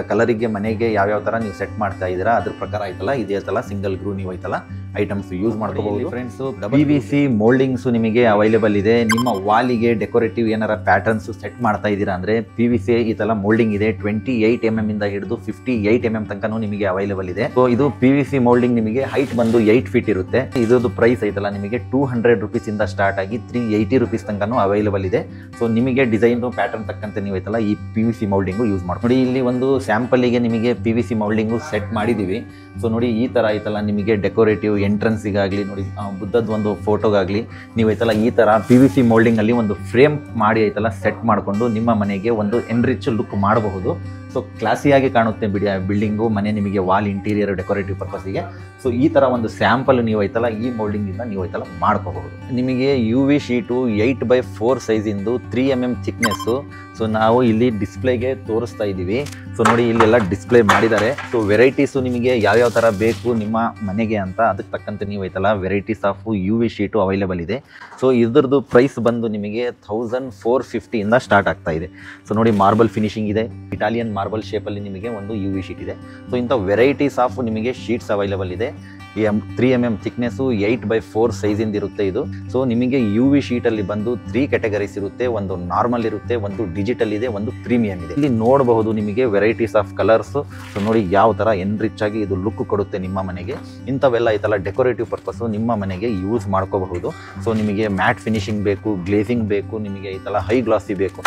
ಕಲರಿಗೆ ಮನೆಗೆ ಯಾವ್ಯಾವ ಥರ ನೀವು ಸೆಟ್ ಮಾಡ್ತಾ ಇದ್ದೀರಾ ಅದ್ರ ಪ್ರಕಾರ ಐತಲ್ಲ ಇದೇ ಐತಲ್ಲ ಸಿಂಗಲ್ ಗ್ರೂ ನೀವು ಐತಲ್ಲ ಐಟಮ್ಸ್ ಯೂಸ್ ಮಾಡ್ಕೋಬಹುದು. ಫ್ರೆಂಡ್ಸು PVC ಮೋಲ್ಡಿಂಗ್ಸು ನಿಮಗೆ ಅವೈಲೇಬಲ್ ಇದೆ. ನಿಮ್ಮ ವಾಲಿಗೆ ಡೆಕೋರೇಟಿವ್ ಏನಾರ ಪ್ಯಾಟರ್ನ್ಸು ಸೆಟ್ ಮಾಡ್ತಾ ಇದ್ದೀರಾ ಅಂದರೆ PVC ಐತಲ್ಲ ಮೋಲ್ಡಿಂಗ್ ಇದೆ. 28 mm ಇಂದ ಹಿಡಿದು 58 mm ತನಕನೂ ನಿಮಗೆ ಅವೈಲೇಬಲ್ ಇದೆ. ಸೊ ಇದು PVC ಮೋಲ್ಡಿಂಗ್ ನಿಮಗೆ ಹೈಟ್ ಬಂದು 8 ಫೀಟ್ ಇರುತ್ತೆ. ಇದ್ರದ್ದು ಪ್ರೈಸ್ ಐತಲ್ಲ ನಿಮಗೆ 200 ರೂಪೀಸಿಂದ ಸ್ಟಾರ್ಟ್ ಆಗಿ 380 ರೂಪೀಸ್ ತನಕನೂ ಅವೈಲೇಬಲ್ ಇದೆ. ಸೊ ನಿಮಗೆ ಡಿಸೈನು ಪ್ಯಾಟರ್ನ್ ತಕ್ಕಂತೆ ನೀವು ಐತಲ್ಲ ಈ PVC ಮೌಲ್ಡಿಂಗು ಯೂಸ್ ಮಾಡಿ. ನೋಡಿ ಇಲ್ಲಿ ಒಂದು ಸ್ಯಾಂಪಲಿಗೆ ನಿಮಗೆ PVC ಮೌಲ್ಡಿಂಗು ಸೆಟ್ ಮಾಡಿದ್ದೀವಿ. ಸೊ ನೋಡಿ ಈ ಥರ ಐತಲ್ಲ ನಿಮಗೆ ಡೆಕೋರೇಟಿವ್ ಎಂಟ್ರೆನ್ಸಿಗಾಗಲಿ, ನೋಡಿ ಬುದ್ಧದ ಒಂದು ಫೋಟೋಗಾಗಲಿ ನೀವು ಐತಲ್ಲ ಈ ಥರ PVC ಮೋಲ್ಡಿಂಗಲ್ಲಿ ಒಂದು ಫ್ರೇಮ್ ಮಾಡಿ ಐತಲ್ಲ ಸೆಟ್ ಮಾಡಿಕೊಂಡು ನಿಮ್ಮ ಮನೆಗೆ ಒಂದು ಎನ್ರಿಚ್ ಲುಕ್ ಮಾಡಬಹುದು. ಸೊ ಕ್ಲಾಸಿಯಾಗಿ ಕಾಣುತ್ತೆ ಬಿಲ್ಡಿಂಗು ಮನೆ ನಿಮಗೆ ವಾಲ್ ಇಂಟೀರಿಯರ್ ಡೆಕೋರೇಟಿವ್ ಪರ್ಪಸ್ಸಿಗೆ. ಸೊ ಈ ಥರ ಒಂದು ಸ್ಯಾಂಪಲ್ ನೀವು ಐತಲ್ಲ ಈ ಮೋಲ್ಡಿಂಗಿಂದ ನೀವು ಐತಲ್ಲ ಮಾಡ್ಕೋಬಹುದು. ನಿಮಗೆ UV ಶೀಟು 8x4 ಸೈಜಿಂದು 3 mm ಥಿಕ್ನೆಸ್ಸು. ಸೊ ನಾವು ಇಲ್ಲಿ ಡಿಸ್ಪ್ಲೇಗೆ ತೋರಿಸ್ತಾ ಇದ್ದೀವಿ. ಸೊ ನೋಡಿ ಇಲ್ಲೆಲ್ಲ ಡಿಸ್ಪ್ಲೇ ಮಾಡಿದ್ದಾರೆ. ಸೊ ವೆರೈಟೀಸು ನಿಮಗೆ ಯಾವ್ಯಾವ ಥರ ಬೇಕು ನಿಮ್ಮ ಮನೆಗೆ ಅಂತ ಅದಕ್ಕೆ ತಕ್ಕಂತೆ ನೀವು ಐತಲ್ಲ varieties of UV sheet available ಇದೆ. ಸೊ ಇದ್ರದ್ದು ಪ್ರೈಸ್ ಬಂದು ನಿಮಗೆ 1450 ಇಂದ ಸ್ಟಾರ್ಟ್ ಆಗ್ತಾ ಇದೆ. ಸೊ ನೋಡಿ ಮಾರ್ಬಲ್ ಫಿನಿಶಿಂಗ್ ಇದೆ, ಇಟಾಲಿಯನ್ ಮಾರ್ಬಲ್ ಶೇಪಲ್ಲಿ ನಿಮಗೆ ಒಂದು UV ಶೀಟ್ ಇದೆ. ಸೊ ಇಂಥ ವೆರೈಟೀಸ್ ಆಫ್ ನಿಮಗೆ ಶೀಟ್ಸ್ ಅವೈಲೇಬಲ್ ಇದೆ. 3 mm ಥಿಕ್ನೆಸ್ಸು 8x4 ಸೈಜಿಂದ ಇರುತ್ತೆ ಇದು. ಸೊ ನಿಮಗೆ UV ಶೀಟಲ್ಲಿ ಬಂದು 3 ಕ್ಯಾಟಗರೀಸ್ ಇರುತ್ತೆ. ಒಂದು ನಾರ್ಮಲ್ ಇರುತ್ತೆ, ಒಂದು ಡಿಜಿಟಲ್ ಇದೆ, ಒಂದು ಪ್ರೀಮಿಯಂ ಇದೆ. ಇಲ್ಲಿ ನೋಡಬಹುದು ನಿಮಗೆ ವೆರೈಟೀಸ್ ಆಫ್ ಕಲರ್ಸು. ಸೊ ನೋಡಿ ಯಾವ ಥರ ಎನ್ರಿಚ್ ಆಗಿ ಇದು ಲುಕ್ ಕೊಡುತ್ತೆ ನಿಮ್ಮ ಮನೆಗೆ. ಇಂಥವೆಲ್ಲ ಐತಲ್ಲ ಡೆಕೋರೇಟಿವ್ ಪರ್ಪಸ್ಸು ನಿಮ್ಮ ಮನೆಗೆ ಯೂಸ್ ಮಾಡ್ಕೋಬಹುದು. ಸೊ ನಿಮಗೆ ಮ್ಯಾಟ್ ಫಿನಿಶಿಂಗ್ ಬೇಕು, ಗ್ಲೇಸಿಂಗ್ ಬೇಕು, ನಿಮಗೆ ಐತಲ್ಲ ಹೈ ಗ್ಲಾಸಿ ಬೇಕು,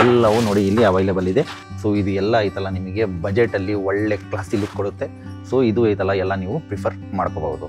ಎಲ್ಲವೂ ನೋಡಿ ಇಲ್ಲಿ ಅವೈಲೇಬಲ್ ಇದೆ. ಸೊ ಇದು ಎಲ್ಲ ಐತಲ್ಲ ನಿಮಗೆ ಬಜೆಟಲ್ಲಿ ಒಳ್ಳೆ ಕ್ಲಾಸಿ ಲುಕ್ ಕೊಡುತ್ತೆ. ಸೊ ಇದು ಐತಲ್ಲ ಎಲ್ಲ ನೀವು ಪ್ರಿಫರ್ ಮಾಡ್ಕೋಬಹುದು.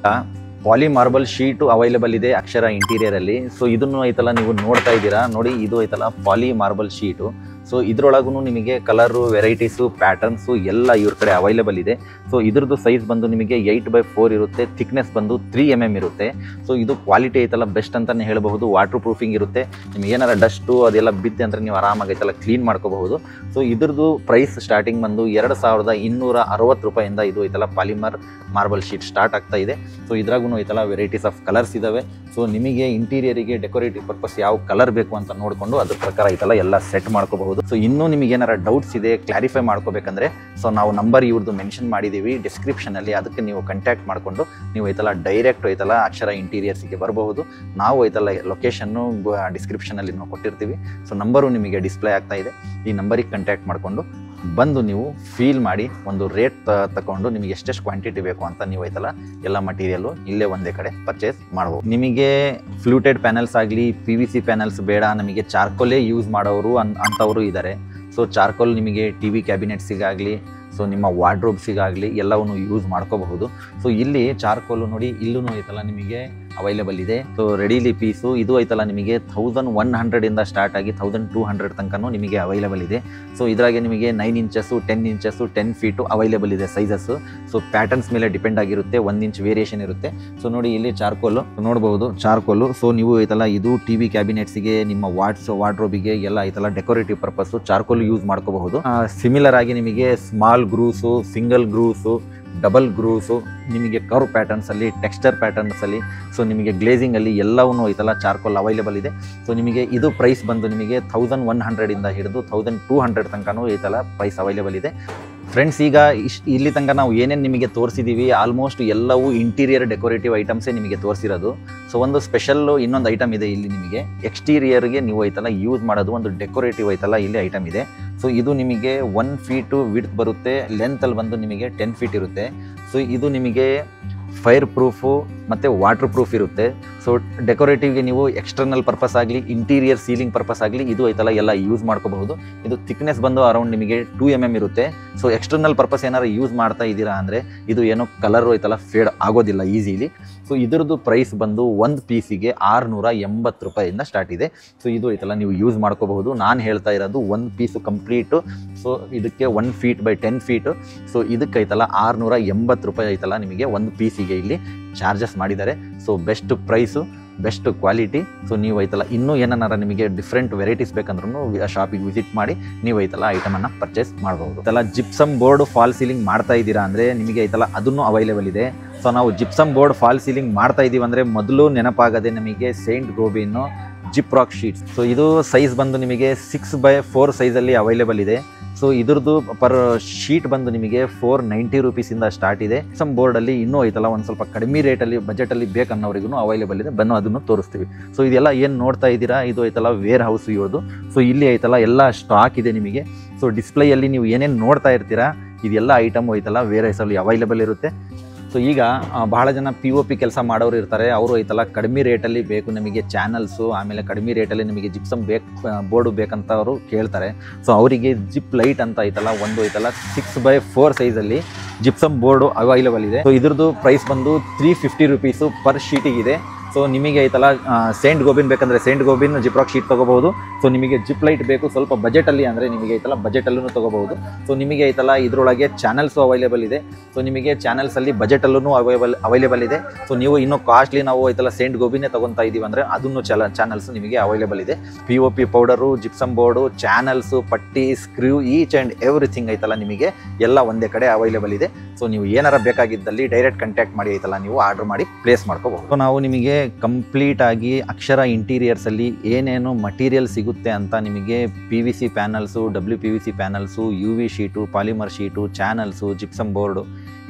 ಪಾಲಿ ಮಾರ್ಬಲ್ ಶೀಟು ಅವೈಲೇಬಲ್ ಇದೆ ಅಕ್ಷರ ಇಂಟೀರಿಯರಲ್ಲಿ. ಸೊ ಇದನ್ನು ಐತಲ್ಲ ನೀವು ನೋಡ್ತಾ ಇದ್ದೀರಾ ನೋಡಿ, ಇದು ಐತಲ್ಲ ಪಾಲಿ ಮಾರ್ಬಲ್ ಶೀಟು. ಸೊ ಇದ್ರೊಳಗೂ ನಿಮಗೆ ಕಲರು, ವೆರೈಟೀಸು, ಪ್ಯಾಟರ್ನ್ಸು ಎಲ್ಲ ಇವ್ರ ಕಡೆ ಅವೈಲೇಬಲ್ ಇದೆ. ಸೊ ಇದ್ರದ್ದು ಸೈಜ್ ಬಂದು ನಿಮಗೆ 8x4 ಇರುತ್ತೆ, ಥಿಕ್ನೆಸ್ ಬಂದು 3 mm ಇರುತ್ತೆ. ಸೊ ಇದು ಕ್ವಾಲಿಟಿ ಐತಲ್ಲ ಬೆಸ್ಟ್ ಅಂತಲೇ ಹೇಳಬಹುದು. ವಾಟರ್ ಪ್ರೂಫಿಂಗ್ ಇರುತ್ತೆ. ನಿಮ್ಗೆ ಏನಾರ ಡಸ್ಟು ಅದೆಲ್ಲ ಬಿದ್ದೆ ಅಂದರೆ ನೀವು ಆರಾಮಾಗಿ ಐತಲ್ಲ ಕ್ಲೀನ್ ಮಾಡ್ಕೋಬಹುದು. ಸೊ ಇದ್ರದ್ದು ಪ್ರೈಸ್ ಸ್ಟಾರ್ಟಿಂಗ್ ಬಂದು 2260 ರೂಪಾಯಿಂದ ಇದು ಐತಲ್ಲ ಪಾಲಿಮರ್ ಮಾರ್ಬಲ್ ಶೀಟ್ ಸ್ಟಾರ್ಟ್ ಆಗ್ತಾ ಇದೆ. ಸೊ ಇದ್ರಾಗೂ ಐತಲ್ಲ ವೆರೈಟೀಸ್ ಆಫ್ ಕಲರ್ಸ್ ಇದ್ದಾವೆ. ಸೊ ನಿಮಗೆ ಇಂಟೀರಿಯರಿಗೆ ಡೆಕೋರೇಟಿವ್ ಪರ್ಪಸ್ ಯಾವ ಕಲರ್ ಬೇಕು ಅಂತ ನೋಡಿಕೊಂಡು ಅದ್ರ ಪ್ರಕಾರ ಐತಲ್ಲ ಎಲ್ಲ ಸೆಟ್ ಮಾಡ್ಕೋಬಹುದು. ಸೊ ಇನ್ನೂ ನಿಮಗೆ ಏನಾರ ಡೌಟ್ಸ್ ಇದೆ, ಕ್ಲಾರಿಫೈ ಮಾಡ್ಕೋಬೇಕಂದ್ರೆ ಸೊ ನಾವು ನಂಬರ್ ಇವ್ರದ್ದು ಮೆನ್ಷನ್ ಮಾಡಿದ್ದೀವಿ ಡಿಸ್ಕ್ರಿಪ್ಷನಲ್ಲಿ, ಅದಕ್ಕೆ ನೀವು ಕಾಂಟ್ಯಾಕ್ಟ್ ಮಾಡಿಕೊಂಡು ನೀವು ಐತಲ್ಲ ಡೈರೆಕ್ಟ್ ಐತಲ್ಲ ಅಕ್ಷರ ಇಂಟೀರಿಯರ್ಸಿಗೆ ಬರಬಹುದು. ನಾವು ಐತಲ್ಲ ಲೊಕೇಶನ್ನು ಡಿಸ್ಕ್ರಿಪ್ಷನಲ್ಲಿ ನಾವು ಕೊಟ್ಟಿರ್ತೀವಿ. ಸೊ ನಂಬರು ನಿಮಗೆ ಡಿಸ್ಪ್ಲೇ ಆಗ್ತಾ ಇದೆ. ಈ ನಂಬರಿಗೆ ಕಾಂಟ್ಯಾಕ್ಟ್ ಮಾಡಿಕೊಂಡು ಬಂದು ನೀವು ಫೀಲ್ ಮಾಡಿ ಒಂದು ರೇಟ್ ತಗೊಂಡು ನಿಮಗೆ ಎಷ್ಟೆಷ್ಟು ಕ್ವಾಂಟಿಟಿ ಬೇಕು ಅಂತ ನೀವು ಐತಲ್ಲ ಎಲ್ಲ ಮಟೀರಿಯಲ್ಲು ಇಲ್ಲೇ ಒಂದೇ ಕಡೆ ಪರ್ಚೇಸ್ ಮಾಡ್ಬೋದು. ನಿಮಗೆ ಫ್ಲೂಟೆಡ್ ಪ್ಯಾನಲ್ಸ್ ಆಗಲಿ, PVC ಪ್ಯಾನಲ್ಸ್ ಬೇಡ, ನಮಗೆ ಚಾರ್ಕೋಲೇ ಯೂಸ್ ಮಾಡೋರು ಅಂಥವರು ಇದ್ದಾರೆ. ಸೊ ಚಾರ್ಕೋಲ್ ನಿಮಗೆ TV ಕ್ಯಾಬಿನೆಟ್ಸಿಗಾಗಲಿ, ಸೊ ನಿಮ್ಮ ವಾರ್ಡ್ರೋಬ್ಸಿಗಾಗಲಿ ಎಲ್ಲವನ್ನು ಯೂಸ್ ಮಾಡ್ಕೋಬಹುದು. ಸೊ ಇಲ್ಲಿ ಚಾರ್ಕೋಲು ನೋಡಿ, ಇಲ್ಲೂ ಐತಲ್ಲ ನಿಮಗೆ ಅವೈಲೇಬಲ್ ಇದೆ. ಸೊ ರೆಡಿಲಿ ಪೀಸು ಇದು ಐತಲ್ಲ ನಿಮಗೆ 1100 ಸ್ಟಾರ್ಟ್ ಆಗಿ 1200 ತನಕನೂ ನಿಮಗೆ ಅವೈಲೇಬಲ್ ಇದೆ. ಸೊ ಇದ್ರಾಗೆ ನಿಮಗೆ 9 ಇಂಚಸ್ಸು, 10 ಇಂಚಸ್ಸು, 10 ಫೀಟು ಅವೈಲೇಬಲ್ ಇದೆ ಸೈಜಸ್ಸು. ಸೊ ಪ್ಯಾಟರ್ನ್ಸ್ ಮೇಲೆ ಡಿಪೆಂಡ್ ಆಗಿರುತ್ತೆ, 1 ಇಂಚ್ ವೇರಿಯೇಷನ್ ಇರುತ್ತೆ. ಸೊ ನೋಡಿ ಇಲ್ಲಿ ಚಾರ್ಕೋಲು ನೋಡ್ಬೋದು, ಚಾರ್ಕೋಲು. ಸೊ ನೀವು ಐತಲ್ಲ ಇದು TV ಕ್ಯಾಬಿನೆಟ್ಸಿಗೆ, ನಿಮ್ಮ ವಾರ್ಡ್ರೋಬಿಗೆ ಎಲ್ಲ ಐತಲ್ಲ ಡೆಕೋರೇಟಿವ್ ಪರ್ಪಸ್ಸು ಚಾರ್ಕೋಲು ಯೂಸ್ ಮಾಡ್ಕೋಬಹುದು. ಸಿಮಿಲರ್ ಆಗಿ ನಿಮಗೆ ಸ್ಮಾಲ್ ಗ್ರೂಸು, ಸಿಂಗಲ್ ಗ್ರೂಸು, ಡಬಲ್ ಗ್ರೂಸು, ನಿಮಗೆ ಕರ್ವ್ ಪ್ಯಾಟರ್ನ್ಸಲ್ಲಿ, ಟೆಕ್ಸ್ಚರ್ ಪ್ಯಾಟರ್ನ್ಸಲ್ಲಿ, ಸೊ ನಿಮಗೆ ಗ್ಲೇಸಿಂಗಲ್ಲಿ ಎಲ್ಲವೂ ಐತಲ್ಲ ಚಾರ್ಕೋಲ್ ಅವೈಲೇಬಲ್ ಇದೆ. ಸೊ ನಿಮಗೆ ಇದು ಪ್ರೈಸ್ ಬಂದು ನಿಮಗೆ 1100 ಹಿಡಿದು 1200 ತನಕನೂ ಐತಲ್ಲ ಪ್ರೈಸ್ ಅವೈಲೇಬಲ್ ಇದೆ. ಫ್ರೆಂಡ್ಸ್, ಈಗ ಇಲ್ಲಿ ತನಕ ನಾವು ಏನೇನು ನಿಮಗೆ ತೋರಿಸಿದ್ದೀವಿ ಆಲ್ಮೋಸ್ಟ್ ಎಲ್ಲವೂ ಇಂಟೀರಿಯರ್ ಡೆಕೋರೇಟಿವ್ ಐಟಮ್ಸೇ ನಿಮಗೆ ತೋರಿಸಿರೋದು. ಸೊ ಒಂದು ಸ್ಪೆಷಲ್ಲು ಇನ್ನೊಂದು ಐಟಮ್ ಇದೆ ಇಲ್ಲಿ ನಿಮಗೆ ಎಕ್ಸ್ಟೀರಿಯರ್ಗೆ ನೀವು ಐತಲ್ಲ ಯೂಸ್ ಮಾಡೋದು ಒಂದು ಡೆಕೋರೇಟಿವ್ ಐತಲ್ಲ ಇಲ್ಲಿ ಐಟಮ್ ಇದೆ. ಸೊ ಇದು ನಿಮಗೆ 1 ಫೀಟು ವಿಡ್ತ್ ಬರುತ್ತೆ, ಲೆಂತಲ್ಲಿ ಬಂದು ನಿಮಗೆ 10 ಫೀಟ್ ಇರುತ್ತೆ. ಸೊ ಇದು ನಿಮಗೆ ಫೈರ್ ಪ್ರೂಫು ಮತ್ತು ವಾಟರ್ ಪ್ರೂಫ್ ಇರುತ್ತೆ. ಸೊ ಡೆಕೋರೇಟಿವ್ಗೆ ನೀವು ಎಕ್ಸ್ಟರ್ನಲ್ ಪರ್ಪಸ್ ಆಗಲಿ, ಇಂಟೀರಿಯರ್ ಸೀಲಿಂಗ್ ಪರ್ಪಸ್ ಆಗಲಿ ಇದು ಐತಲ್ಲ ಎಲ್ಲ ಯೂಸ್ ಮಾಡ್ಕೋಬಹುದು. ಇದು ಥಿಕ್ನೆಸ್ ಬಂದು ಅರೌಂಡ್ ನಿಮಗೆ 2 mm ಇರುತ್ತೆ. ಸೊ ಎಕ್ಸ್ಟರ್ನಲ್ ಪರ್ಪಸ್ ಏನಾರು ಯೂಸ್ ಮಾಡ್ತಾ ಇದ್ದೀರಾ ಅಂದರೆ ಇದು ಏನೋ ಕಲರು ಐತಲ್ಲ ಫೇಡ್ ಆಗೋದಿಲ್ಲ ಈಸಿಲಿ. ಸೊ ಇದ್ರದ್ದು ಪ್ರೈಸ್ ಬಂದು ಒಂದು ಪೀಸಿಗೆ 680 ರೂಪಾಯಿಂದ ಸ್ಟಾರ್ಟ್ ಇದೆ. ಸೊ ಇದು ಐತಲ್ಲ ನೀವು ಯೂಸ್ ಮಾಡ್ಕೋಬಹುದು. ನಾನು ಹೇಳ್ತಾ ಇರೋದು ಒಂದು ಪೀಸು ಕಂಪ್ಲೀಟು. ಸೊ ಇದಕ್ಕೆ 1 ಫೀಟ್ ಬೈ 10 ಫೀಟು. ಸೊ ಇದಕ್ಕೆ ಐತಲ್ಲ 680 ರೂಪಾಯಿ ಐತಲ್ಲ ನಿಮಗೆ ಒಂದು ಪೀಸಿಗೆ ಇಲ್ಲಿ ಚಾರ್ಜಸ್ ಮಾಡಿದ್ದಾರೆ. So best price, best quality. So ನೀವು ಐತಲ್ಲ ಇನ್ನೂ ಏನಾರ ನಿಮಗೆ ಡಿಫ್ರೆಂಟ್ ವೆರೈಟೀಸ್ ಬೇಕಂದ್ರೂ ಶಾಪಿಗೆ ವಿಸಿಟ್ ಮಾಡಿ ನೀವು ಐತಲ್ಲ ಐಟಮನ್ನು ಪರ್ಚೇಸ್ ಮಾಡ್ಬೋದು. ಐತಲ್ಲ ಜಿಪ್ಸಮ್ ಬೋರ್ಡ್ ಫಾಲ್ ಸೀಲಿಂಗ್ ಮಾಡ್ತಾ ಇದ್ದೀರಾ ಅಂದರೆ ನಿಮಗೆ ಐತಲ್ಲ ಅದನ್ನು ಅವೈಲೇಬಲ್ ಇದೆ. ಸೊ ನಾವು ಜಿಪ್ಸಮ್ ಬೋರ್ಡ್ ಫಾಲ್ ಸೀಲಿಂಗ್ ಮಾಡ್ತಾ ಇದ್ದೀವಿ ಅಂದರೆ ಮೊದಲು ನೆನಪಾಗದೆ ನಮಗೆ Saint Gobain Gyproc sheets. So ಇದು ಸೈಜ್ ಬಂದು ನಿಮಗೆ 6x4 ಸೈಜಲ್ಲಿ ಅವೈಲೇಬಲ್ ಇದೆ. ಸೊ ಇದ್ರದ್ದು ಪರ್ ಶೀಟ್ ಬಂದು ನಿಮಗೆ 490 ರೂಪೀಸಿಂದ ಸ್ಟಾರ್ಟ್ ಇದೆ. ಸಮ್ ಬೋರ್ಡಲ್ಲಿ ಇನ್ನೂ ಐತಲ್ಲ ಒಂದು ಸ್ವಲ್ಪ ಕಡಿಮೆ ರೇಟಲ್ಲಿ ಬಜೆಟಲ್ಲಿ ಬೇಕನ್ನೋರಿಗೂ ಅವೈಲೇಬಲ್ ಇದೆ. ಬನ್ನೋ ಅದನ್ನು ತೋರಿಸ್ತೀವಿ. ಸೊ ಇದೆಲ್ಲ ಏನು ನೋಡ್ತಾ ಇದ್ದೀರಾ ಇದು ಐತಲ್ಲ ವೇರ್ ಹೌಸ್ ಇವ್ರದ್ದು. ಸೊ ಇಲ್ಲಿ ಐತಲ್ಲ ಎಲ್ಲ ಸ್ಟಾಕ್ ಇದೆ ನಿಮಗೆ. ಸೊ ಡಿಸ್ಪ್ಲೇಯಲ್ಲಿ ನೀವು ಏನೇನು ನೋಡ್ತಾ ಇರ್ತೀರಾ ಇದೆಲ್ಲ ಐಟಮ್ ಐತಲ್ಲ ವೇರ್ ಹೌಸಲ್ಲಿ ಅವೈಲೇಬಲ್ ಇರುತ್ತೆ. ಸೊ ಈಗ ಬಹಳ ಜನ POP ಕೆಲಸ ಮಾಡೋರು ಇರ್ತಾರೆ, ಅವರು ಐತಲ್ಲ ಕಡಿಮೆ ರೇಟಲ್ಲಿ ಬೇಕು ನಮಗೆ ಚಾನಲ್ಸು, ಆಮೇಲೆ ಕಡಿಮೆ ರೇಟಲ್ಲಿ ನಿಮಗೆ ಜಿಪ್ಸಮ್ ಬೋರ್ಡು ಬೇಕಂತ ಅವರು ಕೇಳ್ತಾರೆ. ಸೊ ಅವರಿಗೆ ಜಿಪ್ ಲೈಟ್ ಅಂತ ಐತಲ್ಲ ಒಂದು ಐತಲ್ಲ 6x4 ಸೈಜಲ್ಲಿ ಜಿಪ್ಸಮ್ ಬೋರ್ಡು ಅವೈಲೇಬಲ್ ಇದೆ. ಸೊ ಇದ್ರದ್ದು ಪ್ರೈಸ್ ಬಂದು 350 ರೂಪೀಸು ಪರ್ ಶೀಟಿಗಿದೆ. ಸೊ ನಿಮಗೆ ಐತಲ್ಲ ಸೇಂಟ್ ಗೋಬಿನ್ ಬೇಕಂದರೆ ಸೇಂಟ್ ಗೋಬಿನ್ ಜಿಪ್ರಾಕ್ ಶೀಟ್ ತೊಗೋಬಹುದು. ಸೊ ನಿಮಗೆ ಜಿಪ್ ಲೈಟ್ ಬೇಕು ಸ್ವಲ್ಪ ಬಜೆಟಲ್ಲಿ ಅಂದರೆ ನಿಮಗೆ ಐತಲ್ಲ ಬಜೆಟಲ್ಲೂ ತೊಗೋಬಹುದು. ಸೊ ನಿಮಗೆ ಐತಲ್ಲ ಇದರೊಳಗೆ ಚಾನಲ್ಸು ಅವೈಲೇಬಲ್ ಇದೆ. ಸೊ ನಿಮಗೆ ಚಾನಲ್ಸಲ್ಲಿ ಬಜೆಟಲ್ಲೂ ಅವೈಲೇಬಲ್ ಇದೆ. ಸೊ ನೀವು ಇನ್ನೂ ಕಾಸ್ಟ್ಲಿ ನಾವು ಐತಲ್ಲ ಸೇಂಟ್ ಗೋಬಿನೇ ತೊಗೊತಾ ಇದ್ದೀವಿ ಅಂದರೆ ಅದನ್ನು ಚಾನಲ್ಸ್ ನಿಮಗೆ ಅವೈಲೇಬಲ್ ಇದೆ. POP powder, gypsum board, channels, ಪಟ್ಟಿ, ಸ್ಕ್ರೂ, ಈಚ್ ಆ್ಯಂಡ್ ಎವ್ರಿಥಿಂಗ್ ಐತಲ್ಲ ನಿಮಗೆ ಎಲ್ಲ ಒಂದೇ ಕಡೆ ಅವೈಲೇಬಲ್ ಇದೆ. ಸೊ ನೀವು ಏನಾರ ಬೇಕಾಗಿದ್ದಲ್ಲಿ ಡೈರೆಕ್ಟ್ ಕಾಂಟ್ಯಾಕ್ಟ್ ಮಾಡಿ ಐತಲ್ಲ ನೀವು ಆರ್ಡರ್ ಮಾಡಿ ಪ್ಲೇಸ್ ಮಾಡ್ಕೋಬಹುದು. ಸೊ ನಾವು ನಿಮಗೆ ಕಂಪ್ಲೀಟ್ ಆಗಿ ಅಕ್ಷರ ಇಂಟೀರಿಯರ್ಸಲ್ಲಿ ಏನೇನು ಮಟೀರಿಯಲ್ ಸಿಗುತ್ತೆ ಅಂತ ನಿಮಗೆ PVC panels, WPVC panels, UV sheet, polymer sheet, channels, gypsum board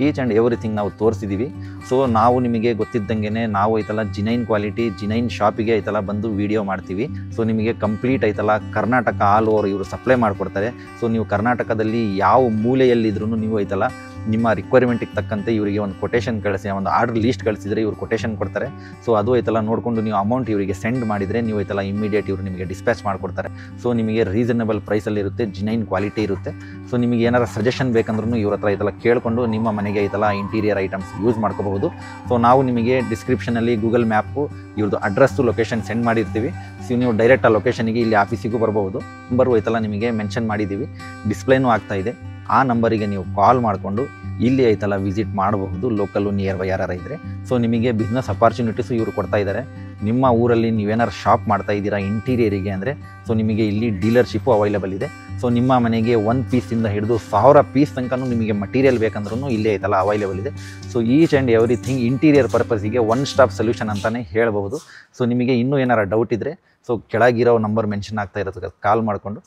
each and everything ನಾವು ತೋರಿಸಿದ್ದೀವಿ. ಸೊ ನಾವು ನಿಮಗೆ ಗೊತ್ತಿದ್ದಂಗೆ ನಾವು ಐತಲ್ಲ ಜಿನೈನ್ ಕ್ವಾಲಿಟಿ, ಜಿನೈನ್ ಶಾಪಿಗೆ ಐತಲ್ಲ ಬಂದು ವಿಡಿಯೋ ಮಾಡ್ತೀವಿ. ಸೊ ನಿಮಗೆ ಕಂಪ್ಲೀಟ್ ಐತಲ್ಲ ಕರ್ನಾಟಕ ಆಲ್ ಓವರ್ ಇವರು ಸಪ್ಲೈ ಮಾಡಿಕೊಡ್ತಾರೆ. ಸೊ ನೀವು ಕರ್ನಾಟಕದಲ್ಲಿ ಯಾವ ಮೂಲೆಯಲ್ಲಿದ್ರೂ ನೀವು ಐತಲ್ಲ ನಿಮ್ಮ ರಿಕ್ವೈರ್ಮೆಂಟಿಗೆ ತಕ್ಕಂತೆ ಇವರಿಗೆ ಒಂದು ಕೊಟೇಶನ್ ಕಳಿಸಿ, ಒಂದು ಆರ್ಡರ್ ಲೀಸ್ಟ್ ಕಳಿಸಿದರೆ ಇವರು ಕೊಟೇಶನ್ ಕೊಡ್ತಾರೆ. ಸೊ ಅದು ಐತಲ್ಲ ನೋಡಿಕೊಂಡು ನೀವು ಅಮೌಂಟ್ ಇವರಿಗೆ ಸೆಂಡ್ ಮಾಡಿದರೆ ನೀವು ಐತಲ್ಲ ಇಮಿಡಿಯೇಟ್ ಇವರು ನಿಮಗೆ ಡಿಸ್ಪ್ಯಾಚ್ ಮಾಡಿಕೊಡ್ತಾರೆ. ಸೊ ನಿಮಗೆ ರೀಸನಬಲ್ ಪ್ರೈಸಲ್ಲಿ ಇರುತ್ತೆ, ಜಿನೈನ್ ಕ್ವಾಲಿಟಿ ಇರುತ್ತೆ. ಸೊ ನಿಮಗೆ ಏನಾರು ಸಜೆಷನ್ ಬೇಕಂದ್ರೂ ಇವ್ರ ಹತ್ರ ಐತಲ್ಲ ಕೇಳಿಕೊಂಡು ನಿಮ್ಮ ಮನೆಗೆ ಐತಲ್ಲ ಇಂಟೀರಿಯರ್ ಐಟಮ್ಸ್ ಯೂಸ್ ಮಾಡ್ಕೋಬಹುದು. ಸೊ ನಾವು ನಿಮಗೆ ಡಿಸ್ಕ್ರಿಪ್ಷನಲ್ಲಿ ಗೂಗಲ್ ಮ್ಯಾಪು ಇವ್ರದ್ದು ಅಡ್ರೆಸ್ಸು ಲೊಕೇಶನ್ ಸೆಂಡ್ ಮಾಡಿರ್ತೀವಿ. ಸೊ ನೀವು ಡೈರೆಕ್ಟ್ ಆ ಲೊಕೇಶನ್ಗೆ ಇಲ್ಲಿ ಆಫೀಸಿಗೂ ಬರ್ಬೋದು. ನಂಬರು ಐತಲ್ಲ ನಿಮಗೆ ಮೆನ್ಷನ್ ಮಾಡಿದ್ದೀವಿ, ಡಿಸ್ಪ್ಲೇನೂ ಆಗ್ತಾ ಇದೆ. ಆ ನಂಬರಿಗೆ ನೀವು ಕಾಲ್ ಮಾಡಿಕೊಂಡು ಇಲ್ಲಿ ಐತಲ್ಲ ವಿಸಿಟ್ ಮಾಡಬಹುದು, ಲೋಕಲ್ಲು ನಿಯರ್ ಬೈ ಯಾರು ಇದ್ದರೆ. ಸೊ ನಿಮಗೆ ಬಿಸ್ನೆಸ್ ಅಪಾರ್ಚುನಿಟೀಸು ಇವರು ಕೊಡ್ತಾ ಇದ್ದಾರೆ. ನಿಮ್ಮ ಊರಲ್ಲಿ ನೀವೇನಾರು ಶಾಪ್ ಮಾಡ್ತಾ ಇದ್ದೀರಾ ಇಂಟೀರಿಯರಿಗೆ ಅಂದರೆ ಸೊ ನಿಮಗೆ ಇಲ್ಲಿ ಡೀಲರ್ಶಿಪ್ಪು ಅವೈಲೇಬಲ್ ಇದೆ. ಸೊ ನಿಮ್ಮ ಮನೆಗೆ 1 ಪೀಸಿಂದ ಹಿಡಿದು 1000 ಪೀಸ್ ತನಕ ನಿಮಗೆ ಮಟೀರಿಯಲ್ ಬೇಕಂದ್ರೂ ಇಲ್ಲೇ ಐತಲ್ಲ ಅವೈಲೇಬಲ್ ಇದೆ. So each and everything interior ಪರ್ಪಸ್ಸಿಗೆ ಒನ್ ಸ್ಟಾಪ್ ಸೊಲ್ಯೂಷನ್ ಅಂತಲೇ ಹೇಳ್ಬೋದು. ಸೊ ನಿಮಗೆ ಇನ್ನೂ ಏನಾರು ಡೌಟ್ ಇದ್ದರೆ ಸೊ ಕೆಳಗಿರೋ ನಂಬರ್ ಮೆನ್ಷನ್ ಆಗ್ತಾ ಇರೋದಕ್ಕೆ ಕಾಲ್ ಮಾಡಿಕೊಂಡು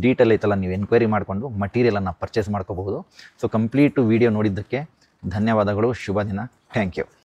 ಡೀಟೇಲ್ ಐತಲ್ಲ ನೀವು ಎನ್ಕ್ವೈರಿ ಮಾಡಿಕೊಂಡು ಮಟೀರಿಯಲನ್ನು ಪರ್ಚೇಸ್ ಮಾಡ್ಕೋಬಹುದು. ಸೊ ಕಂಪ್ಲೀಟು ವಿಡಿಯೋ ನೋಡಿದ್ದಕ್ಕೆ ಧನ್ಯವಾದಗಳು. ಶುಭ ದಿನ. Thank you.